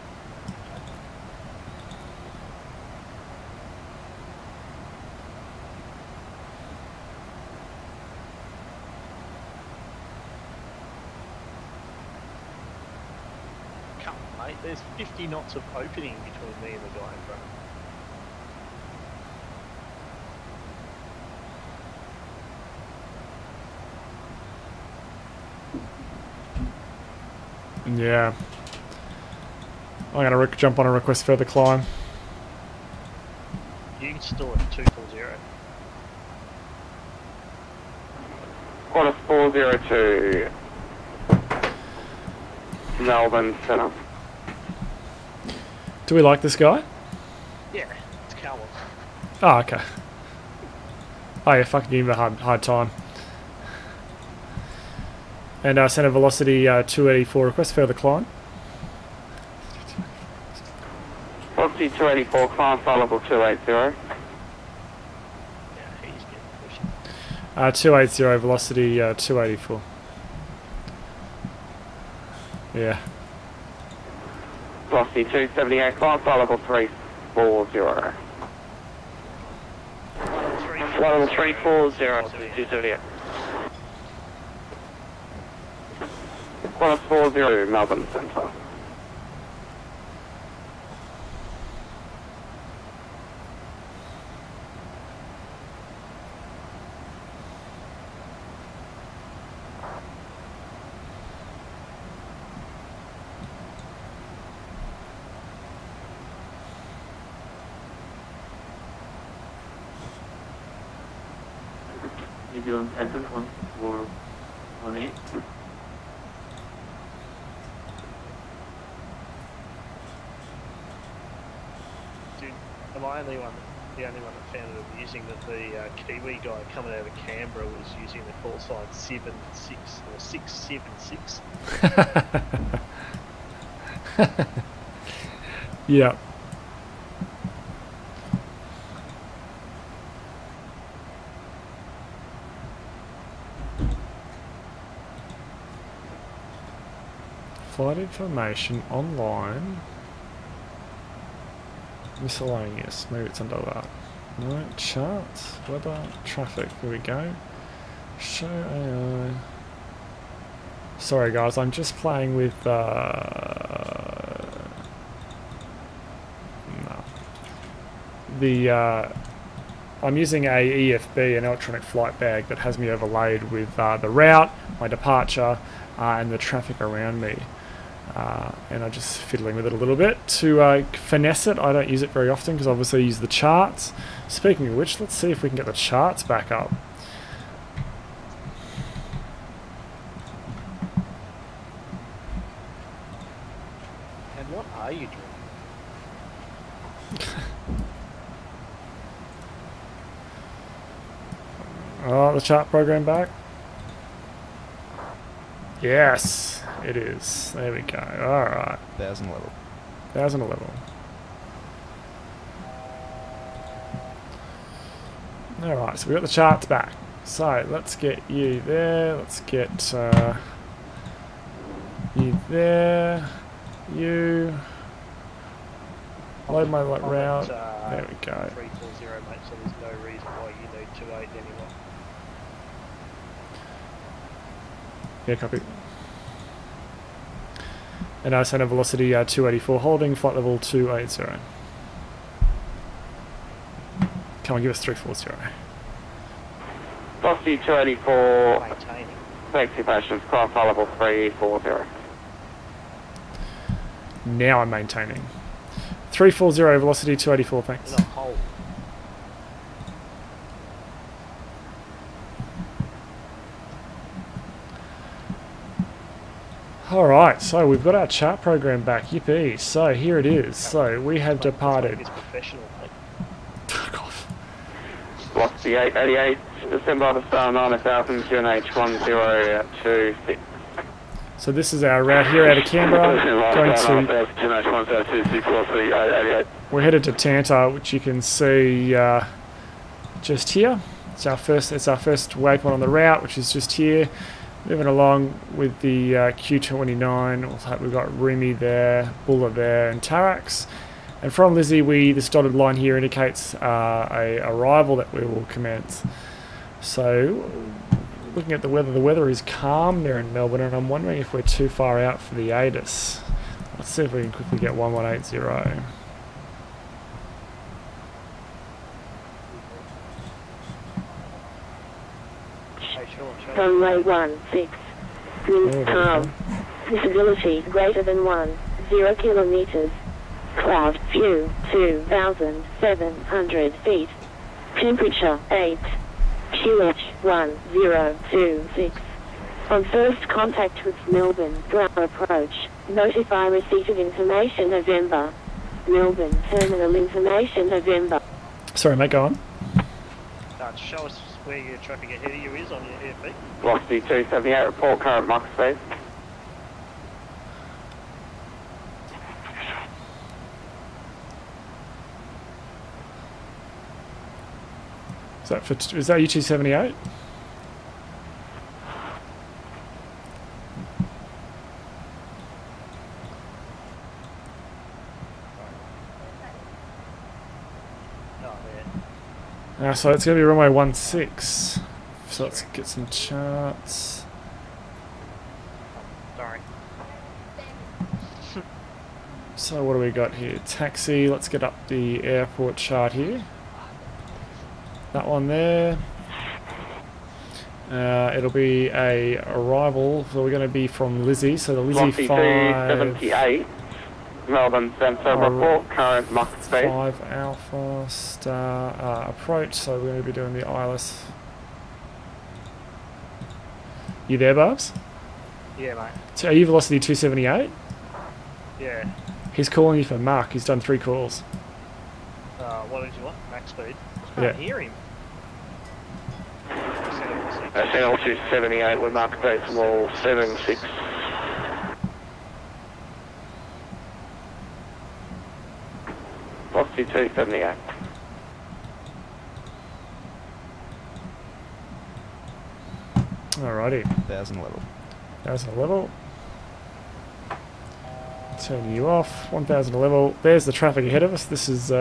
Come on, mate. There's 50 knots of opening between me and the guy in front of me. Yeah. I'm going to jump on a request further climb. You can still at 240. Quarter 402. Melbourne Centre. Do we like this guy? Yeah, it's Callum. Oh, okay. Oh yeah, fucking give him a hard time. And center velocity 284, request further climb. Velocity 284, climb flight level 280. Yeah, he's getting pushed. 280, velocity 284. Yeah. Velocity 278, climb flight level 340. Flight level 340 to 278. Quarter 40, Melbourne Centre. New Zealand Centre 1418. Dude, am I the only one that found it amusing that the Kiwi guy coming out of Canberra was using the call sign 76 or 676? Yeah. Flight information online. Miscellaneous. Maybe it's under that. No, charts, weather, traffic. Here we go. Show AI. Sorry guys, I'm just playing with I'm using a EFB, an electronic flight bag, that has me overlaid with the route, my departure, and the traffic around me. And I'm just fiddling with it a little bit to finesse it. I don't use it very often because obviously I use the charts. Speaking of which, let's see if we can get the charts back up. And what are you doing? Oh, the chart program back. Yes, it is. There we go. All right. 1000 level. 1000 level. All right, so we got the charts back. So let's get you there. Let's get you there. You. Load my route. There we go. 340, mate, so there's no reason why you need 28 anyway. Yeah, copy. And our center velocity 284 holding, flight level 280. Come on, give us 340. Velocity 284, Maintaining. taxi patience, climb flight level 340. Now I'm maintaining. 340 velocity 284, thanks. In a hole. Alright, so we've got our chart program back, yippee. So here it is. So we have departed. It's professional, mate. Fuck off. Velocity 888, December the star 9000, QNH 1026. So this is our route here out of Canberra. We're headed to Tanta, which you can see just here. It's our first waypoint on the route, which is just here. Moving along with the Q29. We've got Remy there, Bulla there, and Tarax. And from Lizzie, this dotted line here indicates a arrival that we will commence. So, looking at the weather is calm there in Melbourne, and I'm wondering if we're too far out for the ATIS. Let's see if we can quickly get 1180. Runway 16, wind calm, visibility greater than 10 kilometers, cloud view 2,700 feet, temperature 8, QH 1026. On first contact with Melbourne, ground approach, notify receipt of information November, Melbourne terminal information November. Sorry mate, go on. Show us where your traffic ahead of you is on your AFB. Velocity 278, report current Mach speed. Is that U278? So it's going to be runway 16. So let's get some charts. Sorry. So what do we got here? Taxi, let's get up the airport chart here. That one there. It'll be a arrival, so we're going to be from Lizzie, so the Lizzie 5... 278, Melbourne Centre, report current Mach speed. 5 Alpha Star approach, so we're going to be doing the ILS. You there, Barbs? Yeah, mate. So are you velocity 278? Yeah. He's calling you for Mark, he's done 3 calls. What did you want? Max speed? I Yeah. can't hear him. Channel 278 with Mach decimal 76. Velocity 278. Alrighty. 1000 level. 1000 level. Turn you off. 1000 level. There's the traffic ahead of us. This is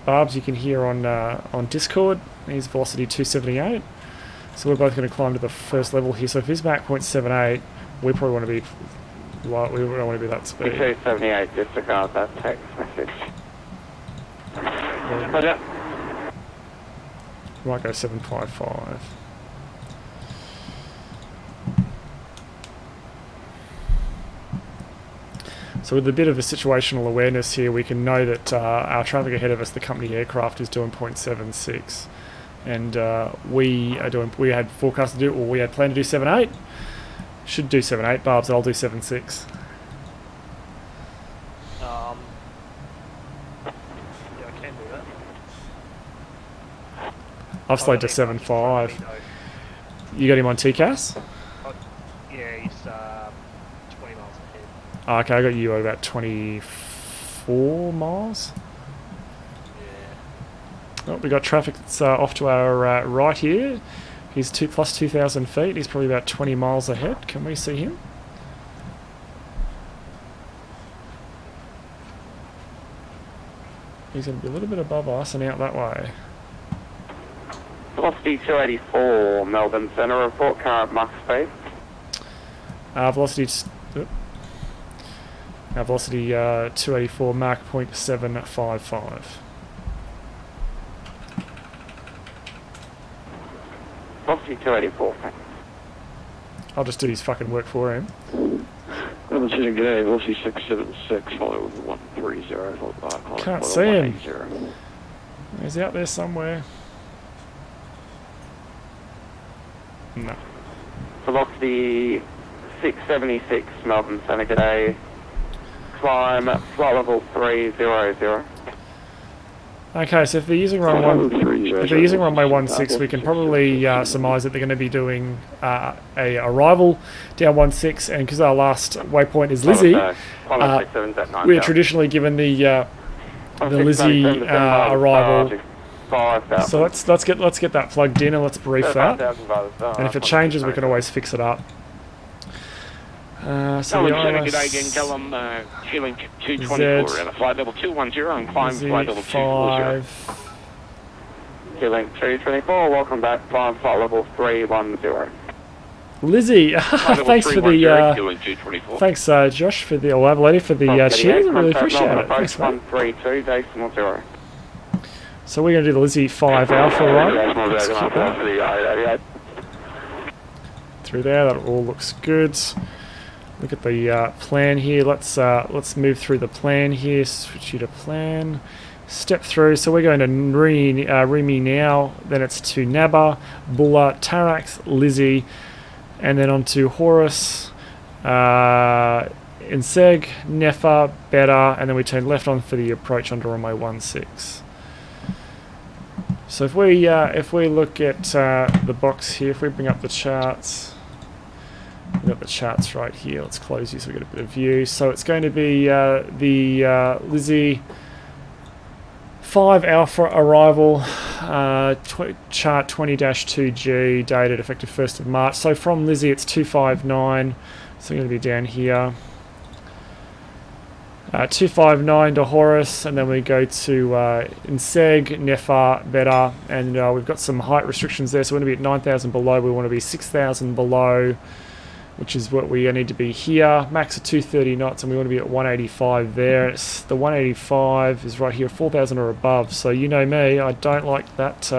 Barbs you can hear on Discord. He's velocity 278. So we're both going to climb to the first level here. So if he's Mach 0.78, we probably want to be light. We don't want to be that speed. 278, disregard that text message. Roger. We might go 755. So with a bit of a situational awareness here, we can know that our traffic ahead of us, the company aircraft, is doing 0.76. And we had forecast to do, or we had planned to do 7.8. Should do 7.8, Barbs, I'll do 7.6. Yeah, I can do that. I've slowed to 7.5. You got him on TCAS? Yeah, he's 20 miles ahead. Oh, okay, I got you at about 24 miles. Yeah. Oh, we got traffic that's off to our right here. He's plus 2,000 feet. He's probably about 20 miles ahead. Can we see him? He's going to be a little bit above us and out that way. Velocity 284, Melbourne Centre, report current max speed. Velocity 284, Mach 0.755. Velocity 284. I'll just do his fucking work for him. Melbourne City, g'day, velocity 676, follow with 130, Can't see him. He's out there somewhere. No. Velocity 676, Melbourne Centre, g'day. Climb, flight level 300. Okay, so if they're using runway 16, we can probably surmise that they're going to be doing a arrival down 16, and because our last waypoint is Lizzie, we're traditionally given the Lizzie arrival. So let's get that plugged in and let's brief that. And if it changes, we can always fix it up. So the ILS tell them feeling 224 and a flight level 210 and climb flight level 240. Feeling 224, welcome back, climb flight level 310. Lizzie, thanks for the thanks Josh for the lady for the cheers. I really appreciate it. Thanks, mate. 132, decimal 0. So we're going to do the Lizzie 5 Alpha, right? Through there, that all looks good. Look at the plan here. Let's move through the plan here. Switch you to plan. Step through. So we're going to Remy now. Then it's to Nabba, Bulla, Tarax, Lizzie, and then on to Horus, Inseg, Nefa, Beta, and then we turn left on for the approach onto runway 16. So if we look at the box here, if we bring up the charts. We've got the charts right here. Let's close you so we get a bit of view. So it's going to be the Lizzie 5 Alpha arrival, chart 20-2G, dated effective 1st of March. So from Lizzie it's 259, so we're going to be down here. 259 to Horus, and then we go to Inseg, Nefa, Beta, and we've got some height restrictions there, so we're going to be at 9,000 below. We want to be 6,000 below, which is what we need to be here. Max of 230 knots, and we want to be at 185 there. The 185 is right here, 4,000 or above. So you know me, I don't like that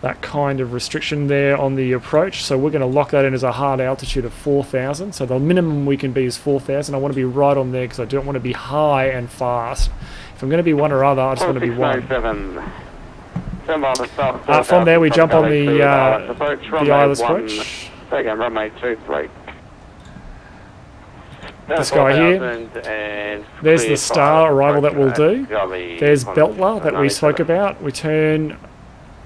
that kind of restriction there on the approach. So we're going to lock that in as a hard altitude of 4,000. So the minimum we can be is 4,000. I want to be right on there because I don't want to be high and fast. If I'm going to be one or other, I just want to be one. From there we jump on the ILS approach. Again, runway 23. This guy here. There's the star arrival that we'll do. There's Beltler that we spoke about. We turn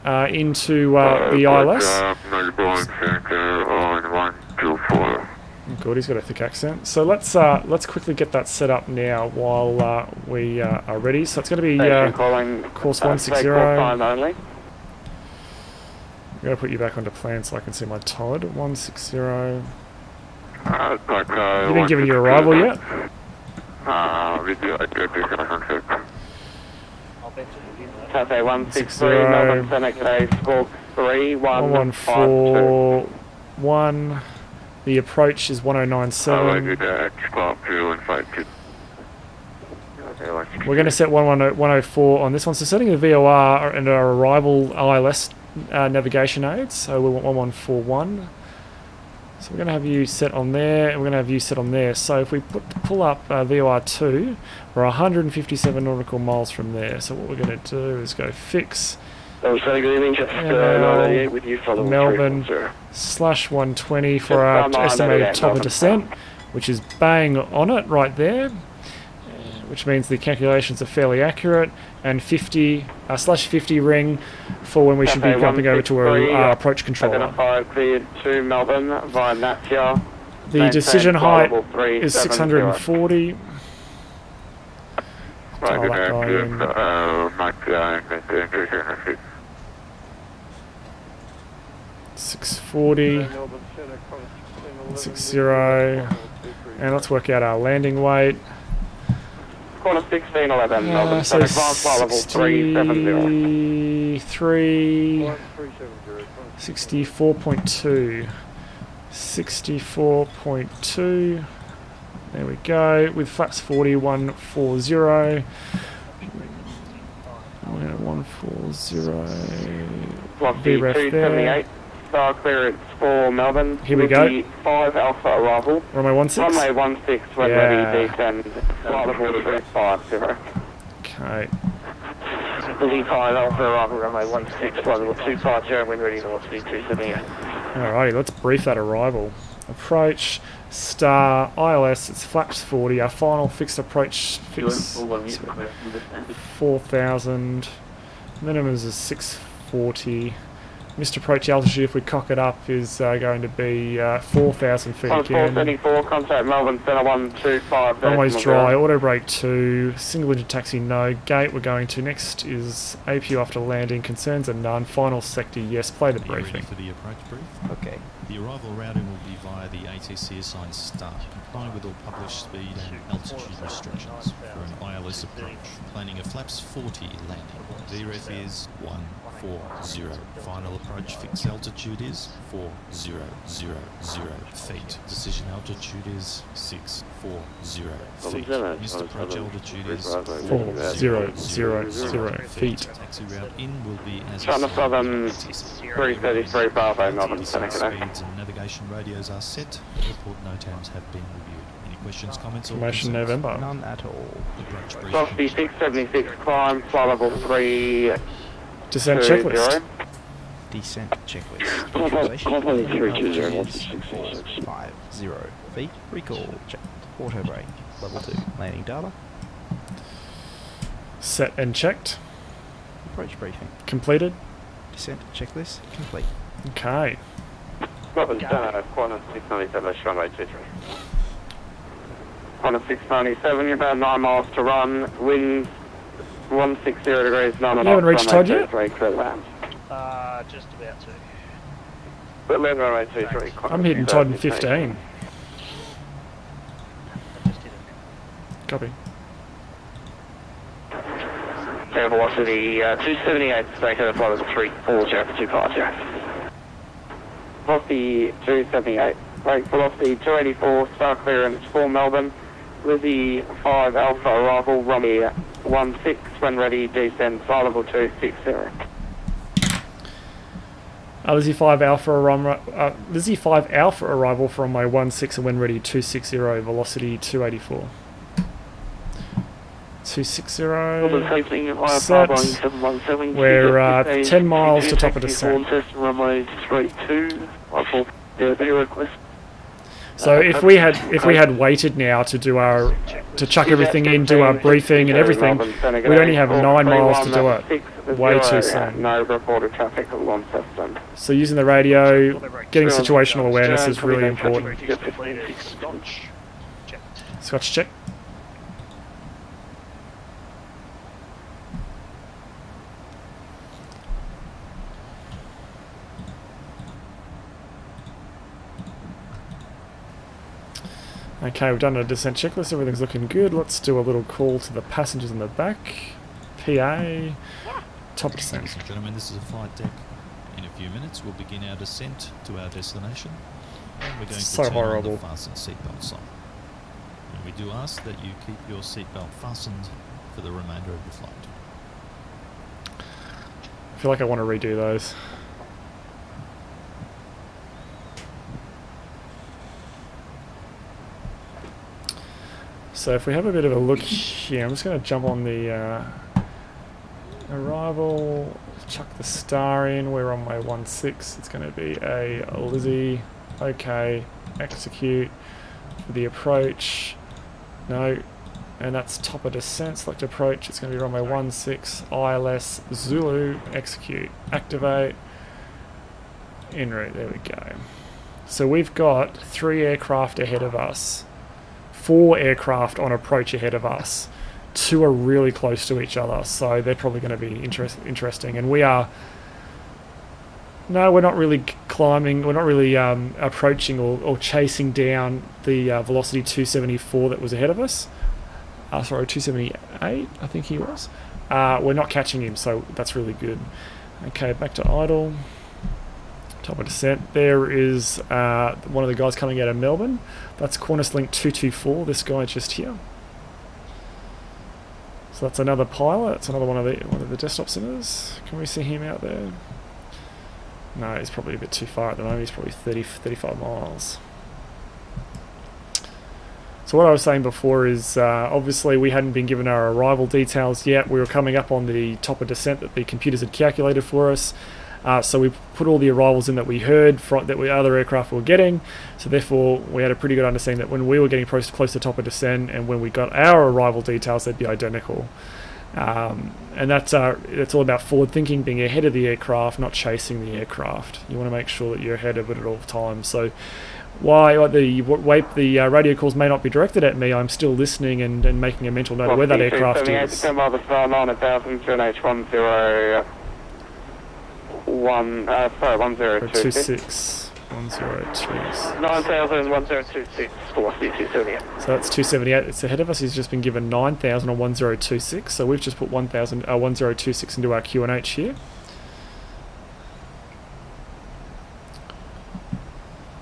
into the ILS. Good, he's got a thick accent. So let's quickly get that set up now while we are ready. So it's going to be course 160. I'm going to put you back onto plan so I can see my TOD. 160. You been given your arrival yet? Cafe 163, Melbourne Centre, today, score 1141. The approach is 1097. We're going to set 104 on this one. So setting the VOR and our arrival ILS navigation aids. So we want 1141. So we're going to have you set on there, and we're going to have you set on there. So if we pull up VOR2, we're 157 nautical miles from there. So what we're going to do is go fix Melbourne /120 for our estimated top of descent, which is bang on it right there. which means the calculations are fairly accurate, and 50/50 ring for when we should be jumping over to our approach controller. Identified cleared to Melbourne via Natia. The decision height is 640. Dial that guy in. 640, 60, and let's work out our landing weight. Corner 1611, Melbourne, So advanced flight level 370. 64.2. 64.2. There we go. With flaps 40, 140. 140. Block VREF there. 278. Star clearance for Melbourne. Here we go. 5 Alpha arrival. Runway 16. Runway 16 when ready, descend. Flight level 350. Okay. Lily 5 Alpha arrival, runway 16, flight level 250, when ready, velocity 278. Alrighty, let's brief that arrival. Approach, star, ILS, it's flaps 40, our final fixed approach, fix 4,000, minimum is 640. Missed approach altitude, if we cock it up, is going to be 4,000 feet again. 434, contact Melbourne Centre 125. Runways dry, auto brake 2, single engine taxi no, gate we're going to. Next is APU after landing, concerns are none, final sector yes, play the briefing. For the approach brief? Okay. The arrival routing will be via the ATC assigned start, complying with all published speed and altitude restrictions. For an ILS approach, planning a flaps 40 landing. VREF is 140. Final approach fixed altitude is 4000 feet. Decision altitude is 640 feet. Missed approach altitude is 4000 feet. Taxi route in will be as China Southern 333 Bravo, Melbourne Centre. Speeds and navigation radios are set. Airport NOTAMs have been reviewed. Any questions, comments, or Information concerns? November. None at all. Approach brief. Velocity 676, climb, flight level 3. Descent checklist. Descent checklist. Calculation. 50 feet. Recall checked. Auto brake. Level 2. Landing data. Set and checked. Approach briefing. Completed. Descent checklist complete. Okay. Melbourne Centre, corner 697, runway 23. Corner 697, you're about 9 miles to run. Winds 160 degrees, 9 You haven't reached Todd yet? Just about to. But land runway 23. I'm hitting Todd in 15. Copy. Air velocity 278, stay clear, flight level 340 for 250. Velocity 278, brake velocity 284, star clearance for Melbourne. Lizzie 5 Alpha arrival, runway 16, when ready, descend, flight level 260. Lizzie 5 Alpha arrival from my 16 and when ready 260, velocity 284. 260. Set. We're 10 miles to top of descent. So if we had waited now to do to chuck everything in, do our briefing and everything, we'd only have 9 miles to do it. Way too soon. No reported traffic along system. So using the radio, getting situational awareness is really important. Scotch check. Okay, we've done a descent checklist, everything's looking good. Let's do a little call to the passengers in the back. PA, top descent. Ladies and gentlemen, this is a flight deck. In a few minutes, we'll begin our descent to our destination. And we're going to turn on the fasten seatbelt sign. And we do ask that you keep your seatbelt fastened for the remainder of the flight. I feel like I want to redo those. So if we have a bit of a look here, I'm just going to jump on the arrival, chuck the star in, we're on my 16, it's going to be a Lizzie, okay, execute for the approach, no, And that's top of descent, select approach. It's going to be runway 16, ILS, Zulu, execute, activate, en route. There we go. So we've got 3 aircraft ahead of us, 4 aircraft on approach ahead of us. 2 are really close to each other, so they're probably going to be interesting. And we are... No, we're not really climbing, we're not really approaching or chasing down the Velocity 274 that was ahead of us. Sorry, 278, I think he was. We're not catching him, so that's really good. Okay, back to idle. Top of descent. There is one of the guys coming out of Melbourne. That's Qantas Link 224, this guy just here. So that's another pilot. It's another one of the desktop simmers. Can we see him out there? No, he's probably a bit too far at the moment. He's probably 35 miles. So what I was saying before is obviously we hadn't been given our arrival details yet. We were coming up on the top of descent that the computers had calculated for us. So we put all the arrivals in that we heard from that other aircraft were getting. So therefore we had a pretty good understanding that when we were getting close to top of descent and when we got our arrival details, they'd be identical. And that's all about forward thinking, being ahead of the aircraft, not chasing the aircraft. You want to make sure that you're ahead of it at all times. So while the radio calls may not be directed at me, I'm still listening and making a mental note of where that aircraft is. Sorry, 1026. 9,01026, Velocity 278. So that's 278. It's ahead of us. He's just been given 9,000 on 1026. So we've just put 1026 into our QNH here.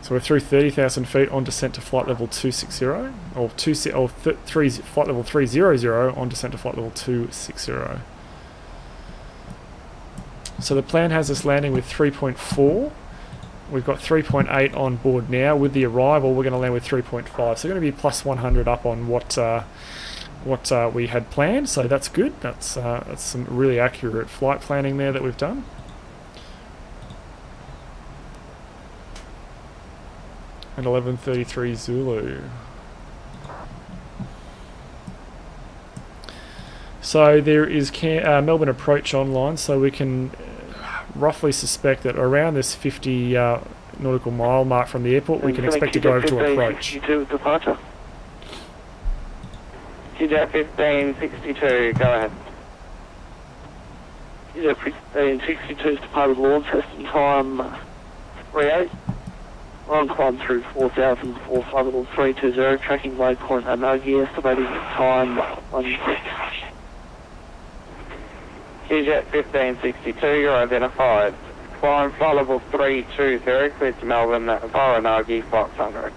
So we're through 30,000 feet on descent to flight level 260, flight level 300 on descent to flight level 260. So the plan has us landing with 3.4. We've got 3.8 on board now. With the arrival, we're going to land with 3.5. So we're going to be plus 100 up on what we had planned. So that's good. That's some really accurate flight planning there that we've done. And 11:33 Zulu. So there is Melbourne approach online, so we can roughly suspect that around this 50 nautical mile mark from the airport, we can expect to go over to approach. Departure. GTX 1562, go ahead. GTX 1562 is departed launch, testing time 38. On climb through 4,000 for flight level 320, tracking waypoint at Nogi, estimating time 16. GTX 1562, you're identified. Climb flight level 320, clear to Melbourne, via Nogi, 500.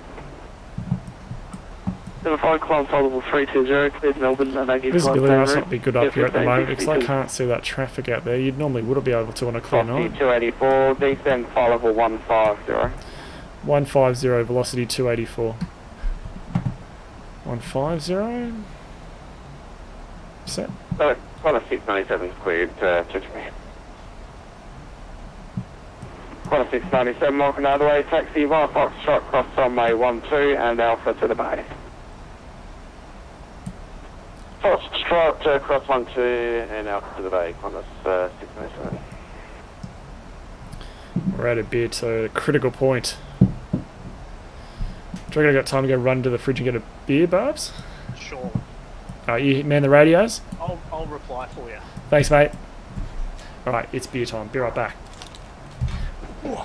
Identified, climb flight level 320, clear to Melbourne, Nogi, Visibility must not be good up here at the moment because I can't see that traffic out there. You normally would be able to on a clear night. 284, descend flight level 150. 150, velocity 284. 150. Set. So, Qantas 697 is cleared to me. Qantas 697, walking the other way, taxi via Foxtrot, cross runway 12 and Alpha to the bay. Foxtrot, cross 12 and Alpha to the bay, Qantas 697. We're at a bit, a critical point. Do you reckon I got time to go run to the fridge and get a beer, Barbs? Sure. You man the radios? I'll reply for you. Thanks, mate. Alright, it's beer time. Be right back. Ooh.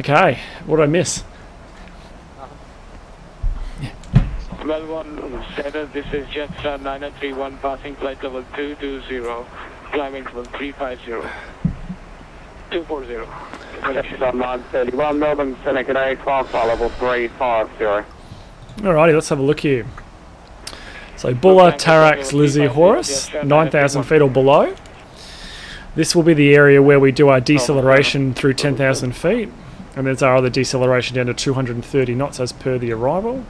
Okay, what did I miss? Melbourne Center, this is Jetstar 931 passing flight level 220, climbing level 350. 240. Jetstar 931, Melbourne Center, good day, climb flight level 350. Alrighty, let's have a look here. So Buller, Tarax, Lizzie, Horus, 9,000 feet or below. This will be the area where we do our deceleration through 10,000 feet. And there's our other deceleration down to 230 knots as per the arrival.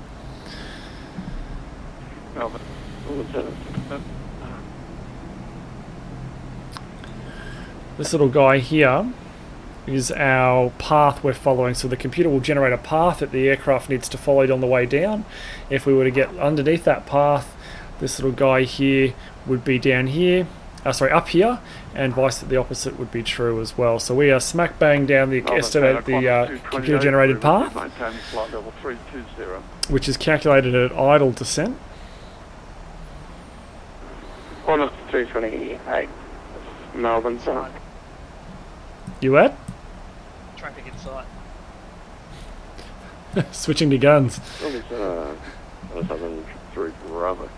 This little guy here is our path we're following. So the computer will generate a path that the aircraft needs to follow on the way down. If we were to get underneath that path, this little guy here would be down here, up here, and the opposite would be true as well. So we are smack bang down the computer generated path, which is calculated at idle descent. Corner 228, Melbourne Center. You at? Traffic in sight. Switching to guns. Southern 3 Bravo.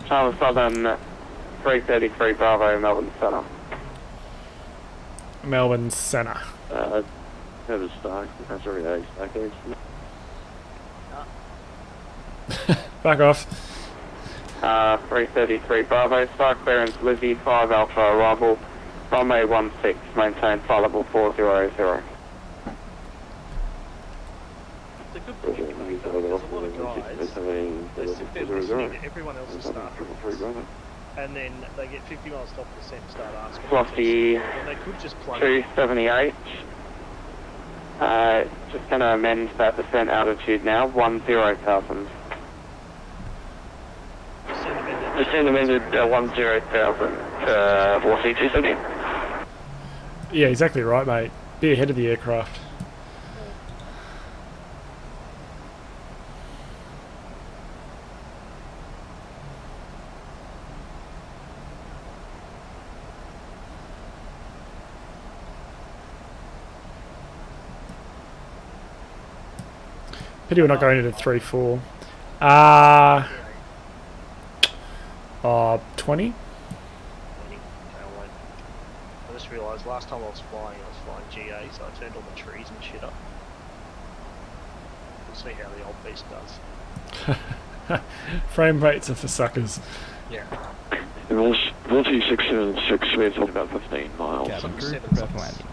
Charles Southern 333 Bravo, Melbourne Center. Melbourne Center. Never Stark, that's already Stark. Back off. 333 Bravo, Stark clearance, Lizzie 5 Alpha, arrival, runway 16, maintain flight level 400. It's a good point, mate, though, because a lot of guys, they sit there listening to everyone else's start and then they get 50 miles top of the descent and start asking Lofty when they could just plug 278. Just going to amend that descent altitude now, 10,000. Descent amended 10,000 Velocity 270. Yeah, exactly right, mate. Be ahead of the aircraft. Pity we're not going into 3-4. 20? I just realised last time I was flying GA, so I turned all the trees and shit up. We'll see how the old beast does. Frame rates are for suckers. Yeah. Velocity 676, we're talking about 15 miles. Cabin crew, prep landing.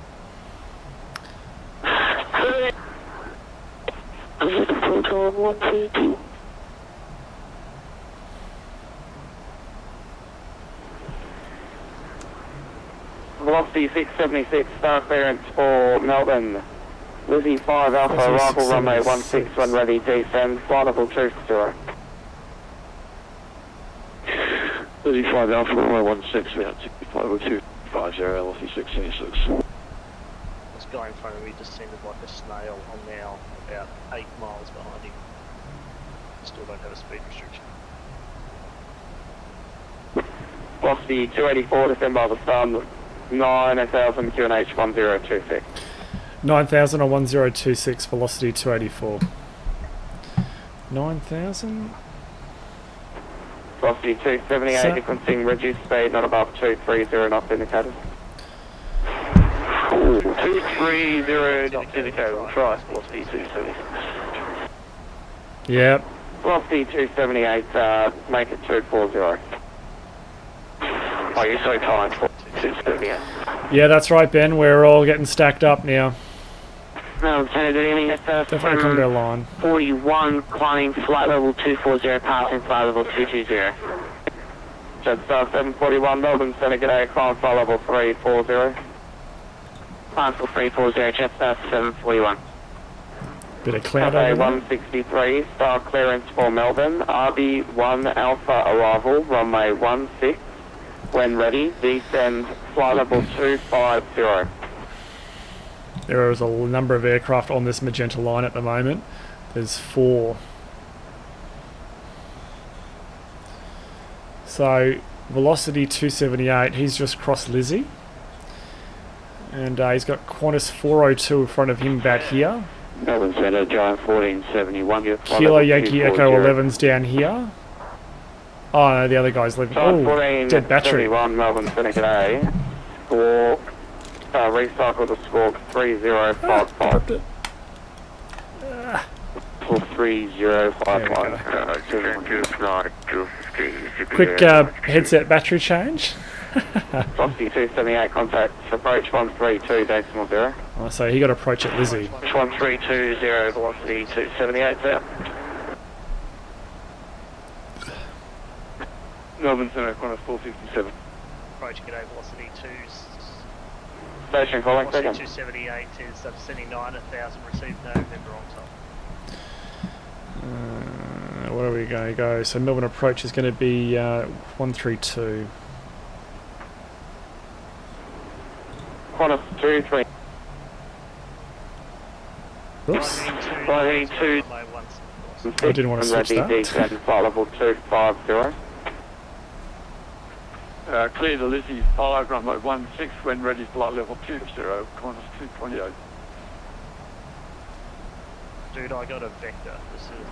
Velocity 676, star clearance for Melbourne. Lizzie 5 Alpha, arrival runway 16 when ready, descend, flight level 20. Lizzie 5 Alpha, runway 16, we have 65 over 250, Velocity 676. This guy in front of me descended like a snail. I'm now about 8 miles behind him. Still don't have a speed restriction. Velocity 284, descend by the sun, 9,000 QNH 1026. 9,000 or 1026, velocity 284. 9,000? Velocity 278, sequencing, reduced speed, not above 230 knots indicated. 230 knots indicated, we'll try velocity 276. Yep. Velocity 278, make it 240. Oh, you're so tired for 278. Yeah, that's right, Ben. We're all getting stacked up now. No, Lieutenant, good evening. Definitely come to a line. 41, climbing flight level 240, passing flight level 220. Jetstar 741, Melbourne Center, g'day, climb flight level 340. Climb for 340, Jetstar 741. Bit of cloud Cafe over there. 163, star clearance for Melbourne, RB1 Alpha arrival, runway 16. When ready, descend flight level 250. There is a number of aircraft on this magenta line at the moment. There's 4. So, velocity 278, he's just crossed Lizzie. And he's got Qantas 402 in front of him about here. Melbourne Centre, Giant 1471. Kilo Yankee Echo 11's down here. Oh no, the other guy's leaving. Giant Oh, dead battery. 1471, Melbourne Centre today. Squawk, recycle to Squawk 3055. 3055. Quick headset battery change. Frosty 278, contact approach 132.0. Oh, so he got approach at Lizzie. 1320, velocity 278 there. Melbourne Centre, Qantas 457. Approach, g'day, velocity 2. Station calling, Velocity second. 278 is descending 9 at 1000, received November on top. Where are we going to go? So Melbourne approach is going to be 132. Qantas 23. Oops. 582. I didn't want to switch that. Descend flight level 250. Clear to Lizzie, follow runway 16 when ready, flight level 20, Qantas 228. Dude, I got a vector as soon as I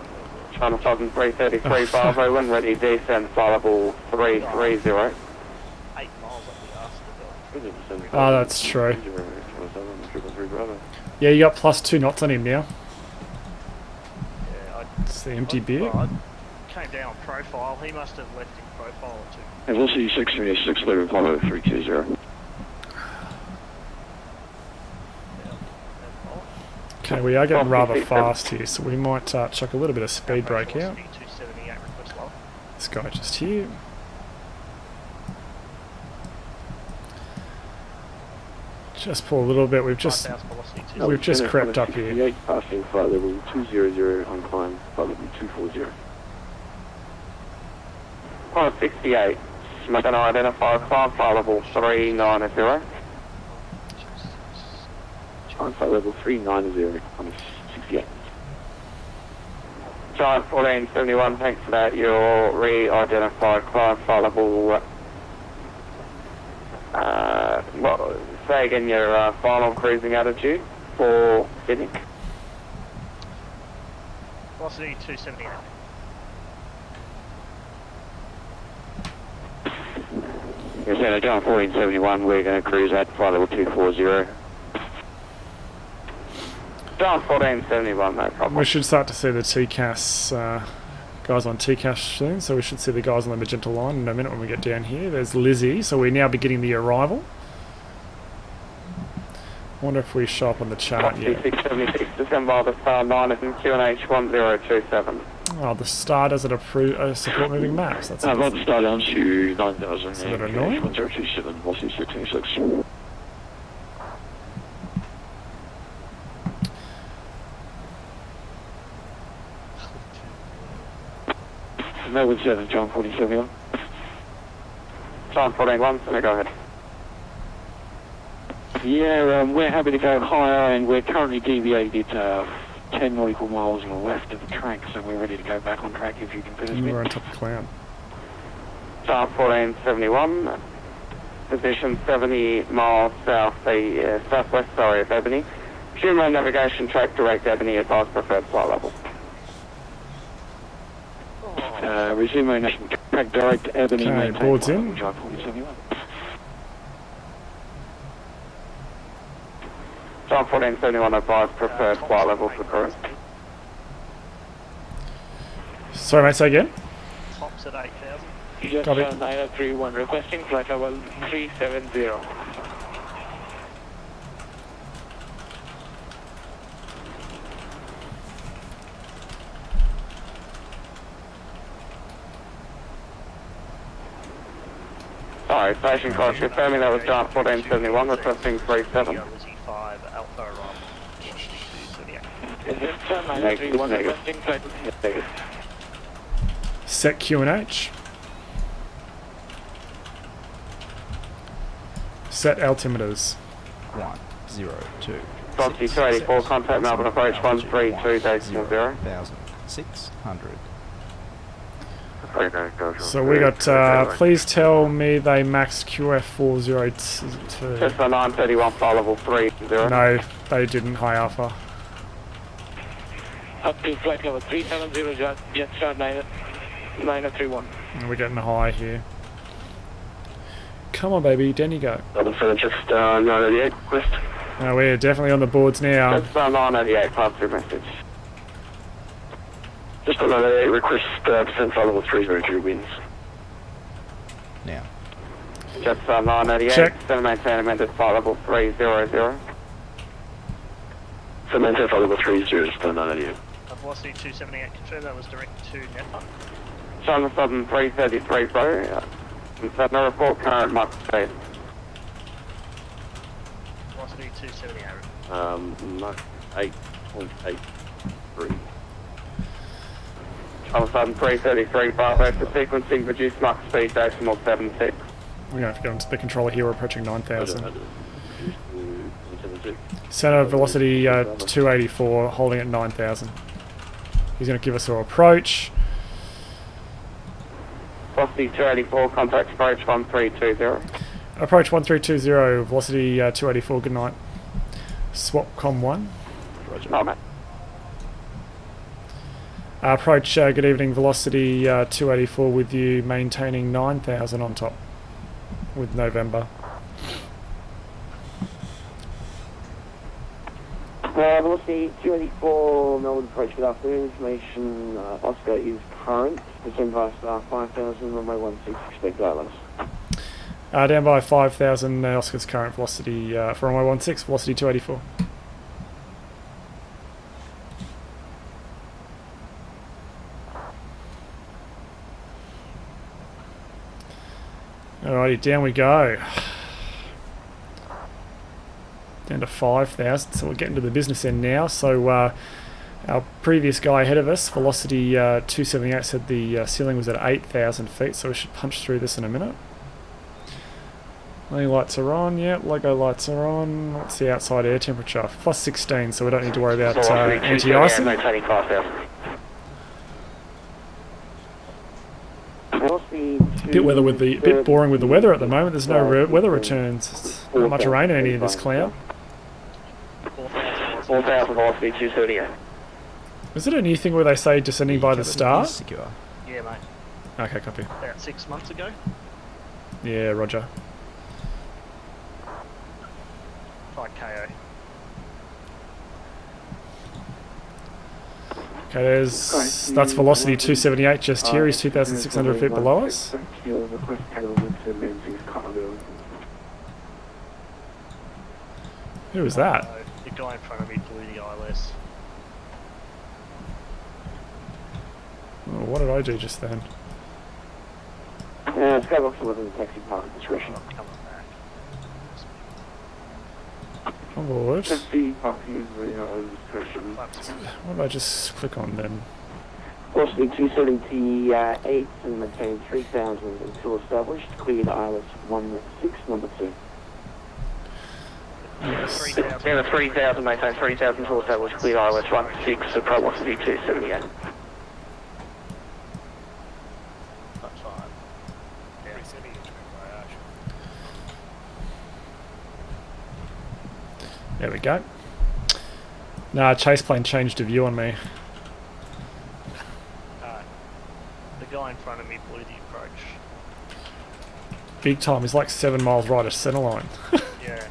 got China Falcon 333, Bravo, when ready, descend flight level 330. 8 miles up the arse of the dog. Oh, that's true. Yeah, you got +2 knots on him now. Yeah, It's the empty beer. I came down on profile, he must have left in profile or two. Velocity 636, level 50320. Okay, we are getting rather fast here, so we might chuck a little bit of speed brake out. Velocity 278, request low. This guy just here. Just pull a little bit. We've just crept up here. Passing flight level 200 on climb, flight level 240. Qantas 68, make an identify climb flight level 390. On flight level 390 on 68. Giant 1471, thanks for that. You'll re-identify climb flight level. Well, say again your final cruising altitude for Sydney. Velocity 278. Yes, sir, Giant 1471, we're going to cruise at flight level 240. Giant 1471, no problem. We should start to see the TCAS guys on TCAS soon, so we should see the guys on the magenta line in a minute when we get down here. There's Lizzie, so we're now beginning the arrival. I wonder if we show up on the chart yet. 676, December, the Star 9 is in QNH 1027. Oh, the Star doesn't support moving maps. That's I've got the Star down to 9000. Is that annoying? 1027, velocity 626. Melbourne 7, John 47. John 41, so go ahead. Yeah, we're happy to go higher, and we're currently deviated 10 nautical miles left of the track, so we're ready to go back on track if you can fit us in. We're on top of cloud. John 1471, position 70 miles southwest, of Ebony. Resume navigation track direct Ebony, advise preferred flight level. Resume navigation track direct Ebony. Okay, boards in. John 1471. John 1471, advise preferred flight level for crew. Sorry, mate, say again? Tops at 8000. Just Copy. 9031, requesting flight level 370. Sorry, station call confirming that was John 1471, requesting 37. Lizzie 5, Alpha arrival. Is this 9031, requesting flight? Set QNH. Set altimeters. 102. Frosty 284, contact Melbourne approach 132.0. 600. So we got, please tell me they maxed QF402. Just for 931 flight level 30. No, they didn't, high alpha. Up to flight level 370, Jetstar 931. And we're getting high here. Come on, baby, down you go. Just 988, request. No, we're definitely on the boards now. Just 988, pass through message. Just 988, request percent flight level 302 winds. Now. Just 988, check. 7 maintain amended flight level 300. 7 maintain flight level 30, just 988. Velocity 278, confirm that was direct to network. China Southern 333 bro. No report current Mach speed. Velocity 278. Mach 8.83. China Southern 333 Bravo for sequencing reduced Mach speed decimal 76. We're going to have to go into the controller here, we're approaching 9,000. Center velocity 284, holding at 9,000. He's going to give us our approach. Velocity 284, contact approach 1320. Approach 1320, velocity 284, good night. Swap com 1. Roger. No, mate. Approach, good evening, velocity 284 with you, maintaining 9,000 on top with November. Velocity 284, Melbourne approach, good afternoon. Information, Oscar is current. Descend by star 5,000, runway 16, expect ILS. Down by 5,000, Oscar's current velocity for runway 16, velocity 284. Alrighty, down we go. Down to 5,000, so we're getting to the business end now. So our previous guy ahead of us, velocity 278, said the ceiling was at 8,000 feet, so we should punch through this in a minute. Landing lights are on, yep, logo lights are on. What's the outside air temperature? Plus 16, so we don't need to worry about anti-icing. Bit boring with the weather at the moment. There's no weather returns. It's not much rain in any of this cloud. 4,000 velocity 238. Is it a new thing where they say descending by the star? Yeah, mate. Okay, copy. About 6 months ago. Yeah, roger. 5 KO. Okay, that's velocity 278 just here. He's 2,600 feet below us. Who was that? The guy in front of me blew the ILS. Oh, what did I do just then? Skybox within the taxi park at discretion. On board. Taxi parking discretion. What did I just click on then? Velocity 278 and maintain 3,000 until established. Cleared ILS 16, number 2. Yes. Down to 3,000, maintain 3,000 until established. Cleared ILS 16, approach velocity 278. There we go. Nah, chase plane changed to view on me. The guy in front of me blew the approach. Big time. He's like 7 miles right of centre line. Yeah.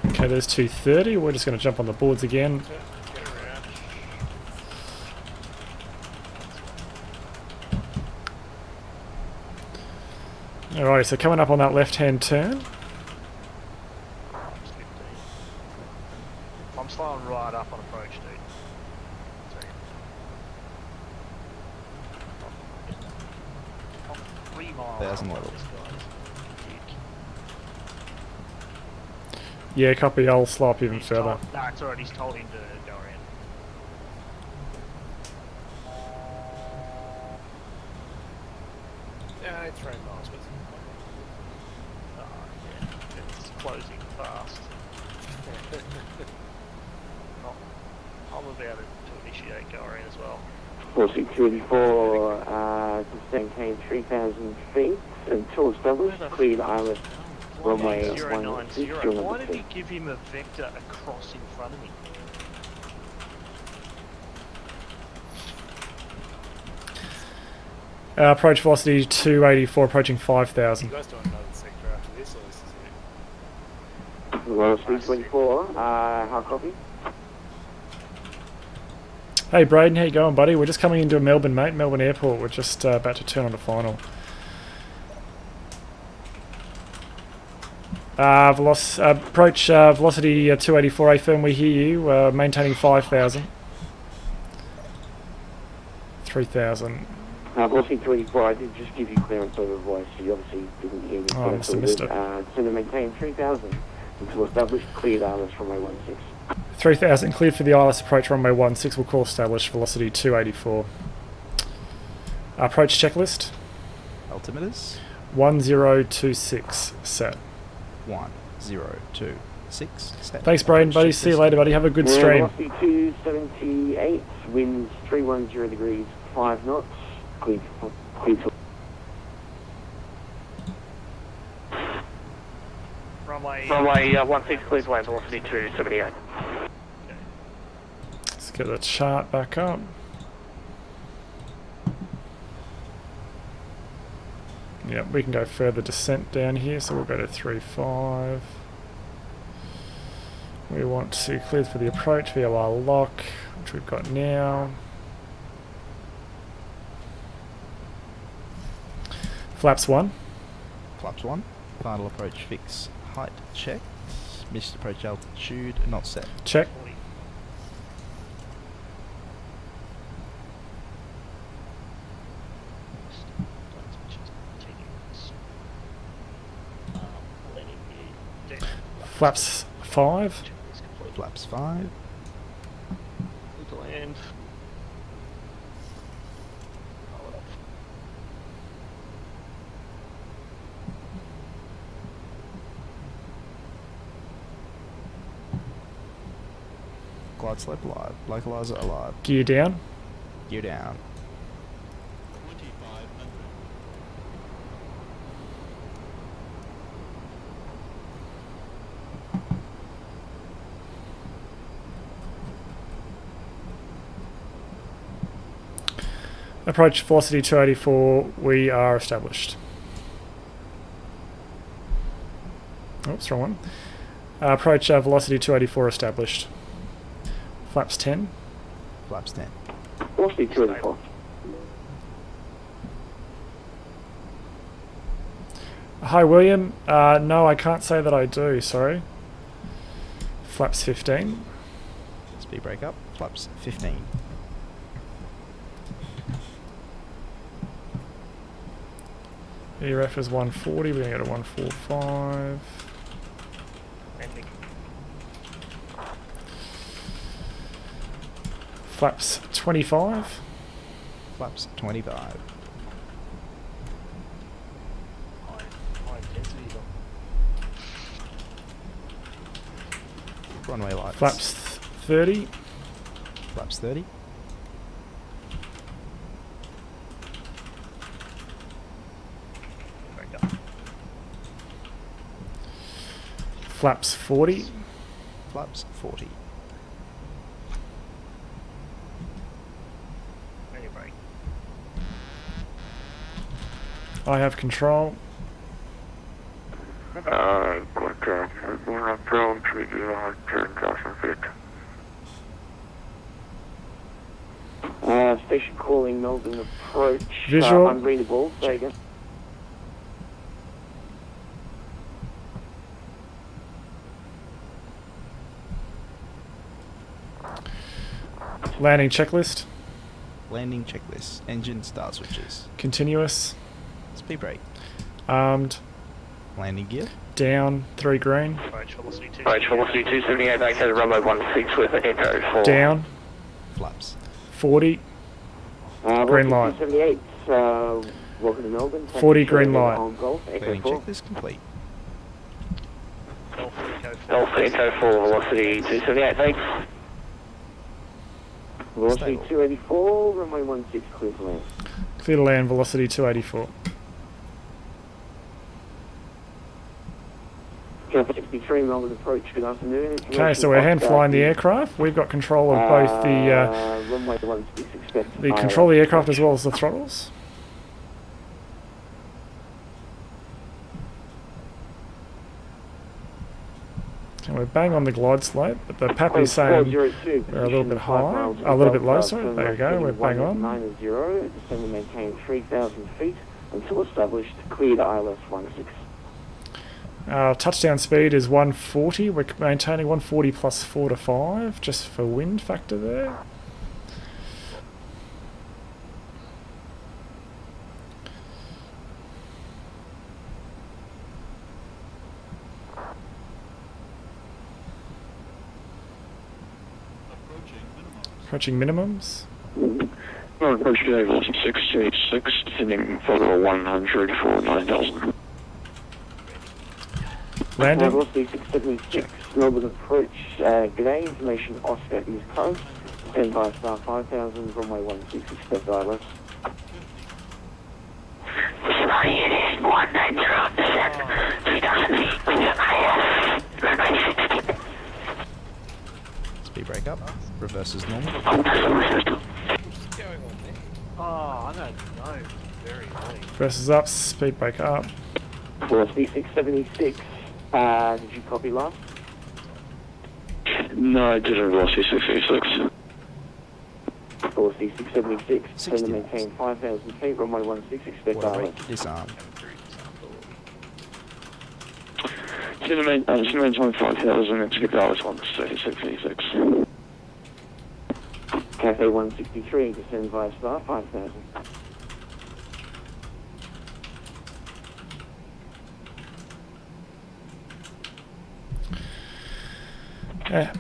Okay, there's 230. We're just going to jump on the boards again. Alright, so coming up on that left-hand turn. I'm slowing right up on approach, dude. 3 miles. 1,000 level. Yeah, copy. I'll slow up even further. No, it's already. He's told him to go around. Yeah, 3 miles with him. Yeah, it's closing fast. I'm about to initiate go around as well. Velocity 284, maintain 3,000 feet until established, cleared ILS runway 090. Why did he give him a vector across in front of him? Approach velocity 284, approaching 5,000. You guys doing another sector after this, or this is it? Velocity 24, how copy? Hey Braden, how you going, buddy? We're just coming into Melbourne, mate. Melbourne Airport. We're just about to turn on the final. Approach velocity 284, A firm, we hear you. Maintaining 5,000. 3,000. Velocity 284, I did just give you clearance over voice, so you obviously didn't hear me. Oh, I must have missed it. So to maintain 3,000 until established, cleared ILS runway 16. 3,000 cleared for the ILS approach runway 16. We'll call established velocity 284. Approach checklist. Altimeters. 1026 set. 1026 set. Thanks, Braden, buddy. See you later, buddy. Have a good stream. Velocity 278, winds 310 degrees, 5 knots. Cleared for Runway 16 clears land velocity 278. Let's get the chart back up. Yeah, we can go further descent down here, so we'll go to 35. We want to clear for the approach, VOR lock, which we've got now. Flaps 1. Flaps 1. Final approach fix height checked. Missed approach altitude not set. Check. Flaps 5. Flaps 5. Land. Glide slope alive. Localizer alive. Gear down. Gear down. Approach velocity 284, we are established. Oops, wrong one. Approach velocity 284 established. Flaps 10. Flaps 10. Velocity 284. Hi William, no I can't say that I do, sorry. Flaps 15. Speed break up. Flaps 15. ERF is 140, we're going to go to 145. Flaps 25. Flaps 25. High intensity Runway lights. Flaps 30. Flaps 30. Flaps 40. Flaps 40. I have control. Contact. We're not prone to the 10,000 feet. Station calling Melbourne approach. Visual. Unreadable. Say again. Landing checklist. Landing checklist. Engine start switches. Continuous. Speed brake. Armed. Landing gear. Down. 3 green. Approach velocity 278, vacated runway 16 with Echo 4. Down. Flaps. 40. Green light. 278. Welcome to Melbourne. 40 green light. Landing checklist complete. Alpha Echo 4, velocity 278, thanks. Velocity Stable. 284, runway 16, clear to land. Clear to land, velocity 284. Canberra 63, Melbourne approach, good afternoon. Okay, so we're hand flying the aircraft. We've got control of both runway 16, expect the control of the aircraft as well as the throttles. And we're bang on the glide slope, but the PAPI's saying we're a little bit high, a little bit low, sorry. There we go, we're bang on. 90, descend and maintain 3,000 feet until established, clear to ILS 16. Our touchdown speed is 140. We're maintaining 140 plus 4 to 5, just for wind factor there. Approaching minimums. Approach today, velocity 686, descending photo 100 for 9,000. Landing. Velocity 676, Melbourne approach, g'day, information Oscar East Coast, stand by star 5000, runway 16, expect ILS. Union 190, descend 3000 feet, clear ILS, runway 16. Speed brake up. Reverses normal. What's going on there? Oh, I don't know. Very late. Versus up, speed brake up. Velocity 676, did you copy last? No, I didn't. Velocity 686. Velocity 676, send to maintain 5,000 feet, runway 16, expect ILS. Disarm. Send to maintain 5,000, expect ILS 686. Cafe 163, descend via star 5000. Yeah.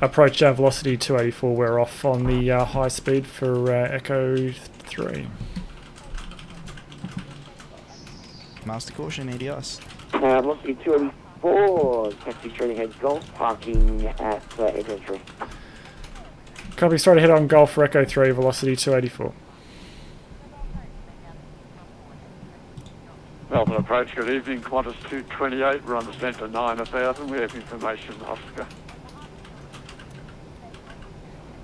Approach velocity 284. We're off on the high speed for Echo 3. Master caution, ADS. Velocity 284, taxi straight ahead, Golf, parking at Echo 3. Copy, straight ahead on Golf for Echo 3, velocity 284. Melbourne approach, good evening, Qantas 228, we're on the centre 9000, we have information, Oscar.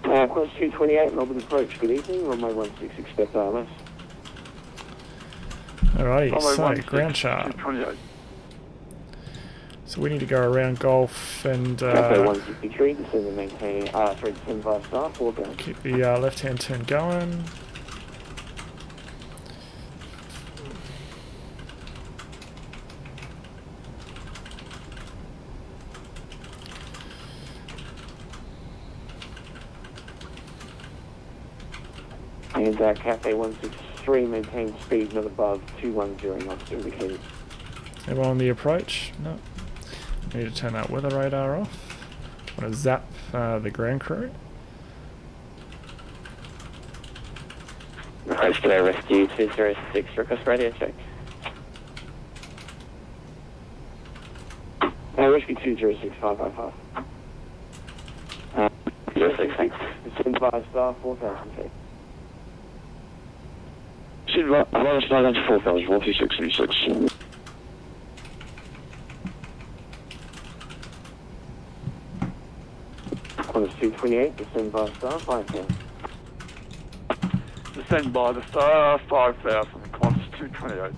Qantas 228, Melbourne approach, good evening, runway 16, expect ILS. Alrighty, so ground chart. 228. So we need to go around Golf and Cafe 163, descend and maintain, descend via star, 4,000. keep the left-hand turn going. And Cafe 163, maintain speed not above 210 knots indicated. Everyone on the approach? No. Need to turn that weather radar off. Want to zap the ground crew. Approach to rescue 206, request radio check. Rescue 206, 555. 06, thanks. Descend via star, 4,000 feet. Send via star down to 4,000, velocity 676. Qantas 228, descend via star, 5,000. Descend by the star 5000, Qantas 228.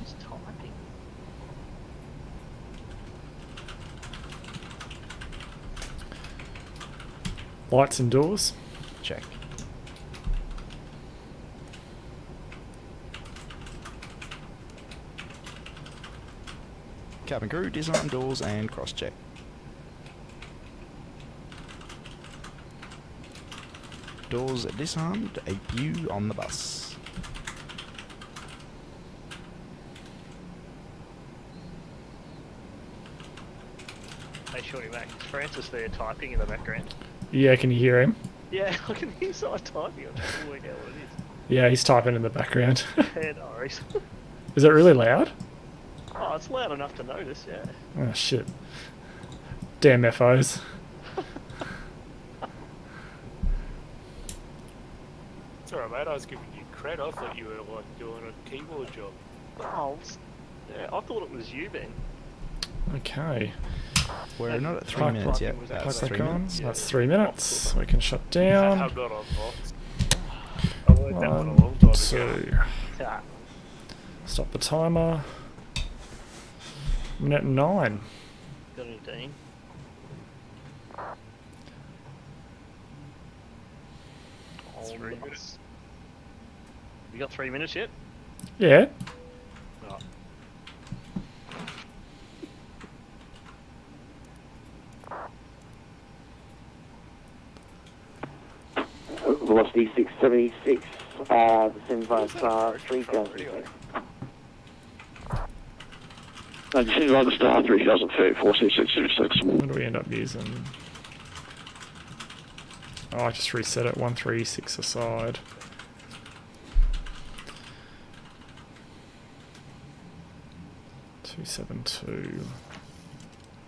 It's typing. Lights and doors. Check. Cabin crew, disarm doors and cross-check. Doors disarmed, APU on the bus. Hey, Shorty Mac, is Francis there typing in the background? Yeah, can you hear him? Yeah, I can hear someone typing. I'm trying to work out what it Yeah, he's typing in the background. is. Yeah, no worries. Is it really loud? Oh, it's loud enough to notice, yeah. Oh, shit. Damn FOs. It's alright, mate. I was giving you credit. I thought you were like doing a keyboard job. Oh, yeah, I thought it was you, Ben. Okay. We're not at 3 minutes yet. That's 3 minutes. That's 3 minutes. We can shut down. I'm not on box. I learned that one a long time ago. Yeah. Stop the timer. Minute 9. Got any Dean? Oh, 3 minutes. You got 3 minutes yet? Yeah. Oh. Velocity 676, the 75 star 3000. No, the 75 star 3034, 6666. What do we end up using? Oh, I just reset it. 136 aside. .272.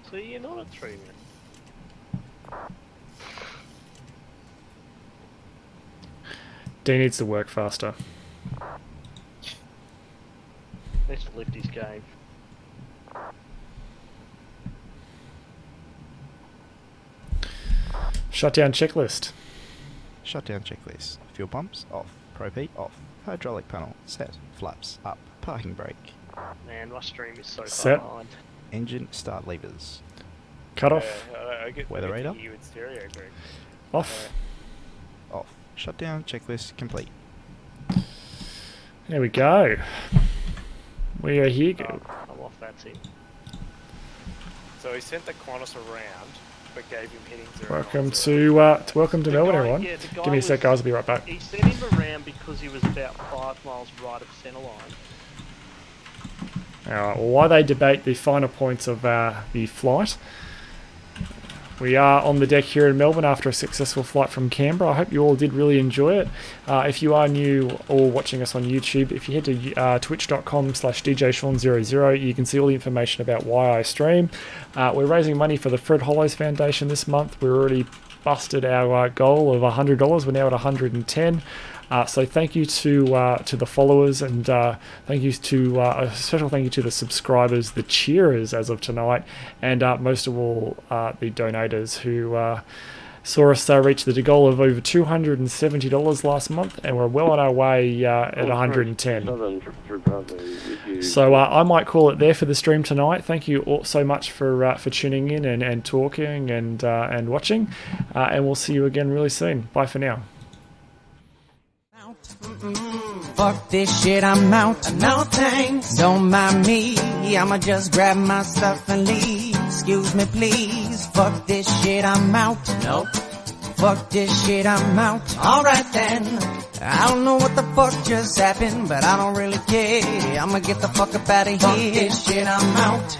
So you're not at 3 minutes. D needs to work faster. Needs to lift his game. Shutdown checklist. Shutdown checklist. Fuel pumps off. Propane off. Hydraulic panel set. Flaps up. Parking brake. Man, my stream is so Set. far behind. Engine start levers. Cut off. I get Weather radar. you in stereo, Greg. Off. Off. Shutdown checklist complete. There we go. We are here. I'm off, that's it. So he sent the Qantas around, but gave him heading 0. Welcome to Melbourne, everyone. Yeah, the guy Give me a sec, guys. I'll be right back. He sent him around because he was about 5 miles right of centre line. Alright, well, while they debate the finer points of the flight, we are on the deck here in Melbourne after a successful flight from Canberra. I hope you all did really enjoy it. If you are new or watching us on YouTube, if you head to twitch.com/DJSean00, you can see all the information about why I stream. We're raising money for the Fred Hollows Foundation this month. We've already busted our goal of $100. We're now at $110. So thank you to the followers, and thank you to a special thank you to the subscribers, the cheerers as of tonight, and most of all the donators who saw us reach the goal of over $270 last month, and we're well on our way at $110. So I might call it there for the stream tonight. Thank you all so much for tuning in and talking and watching, and we'll see you again really soon. Bye for now. Fuck this shit, I'm out. No thanks. Don't mind me. I'ma just grab my stuff and leave. Excuse me, please. Fuck this shit, I'm out. Nope. Fuck this shit, I'm out. Alright then. I don't know what the fuck just happened, but I don't really care. I'ma get the fuck up out of here. Fuck this shit, I'm out.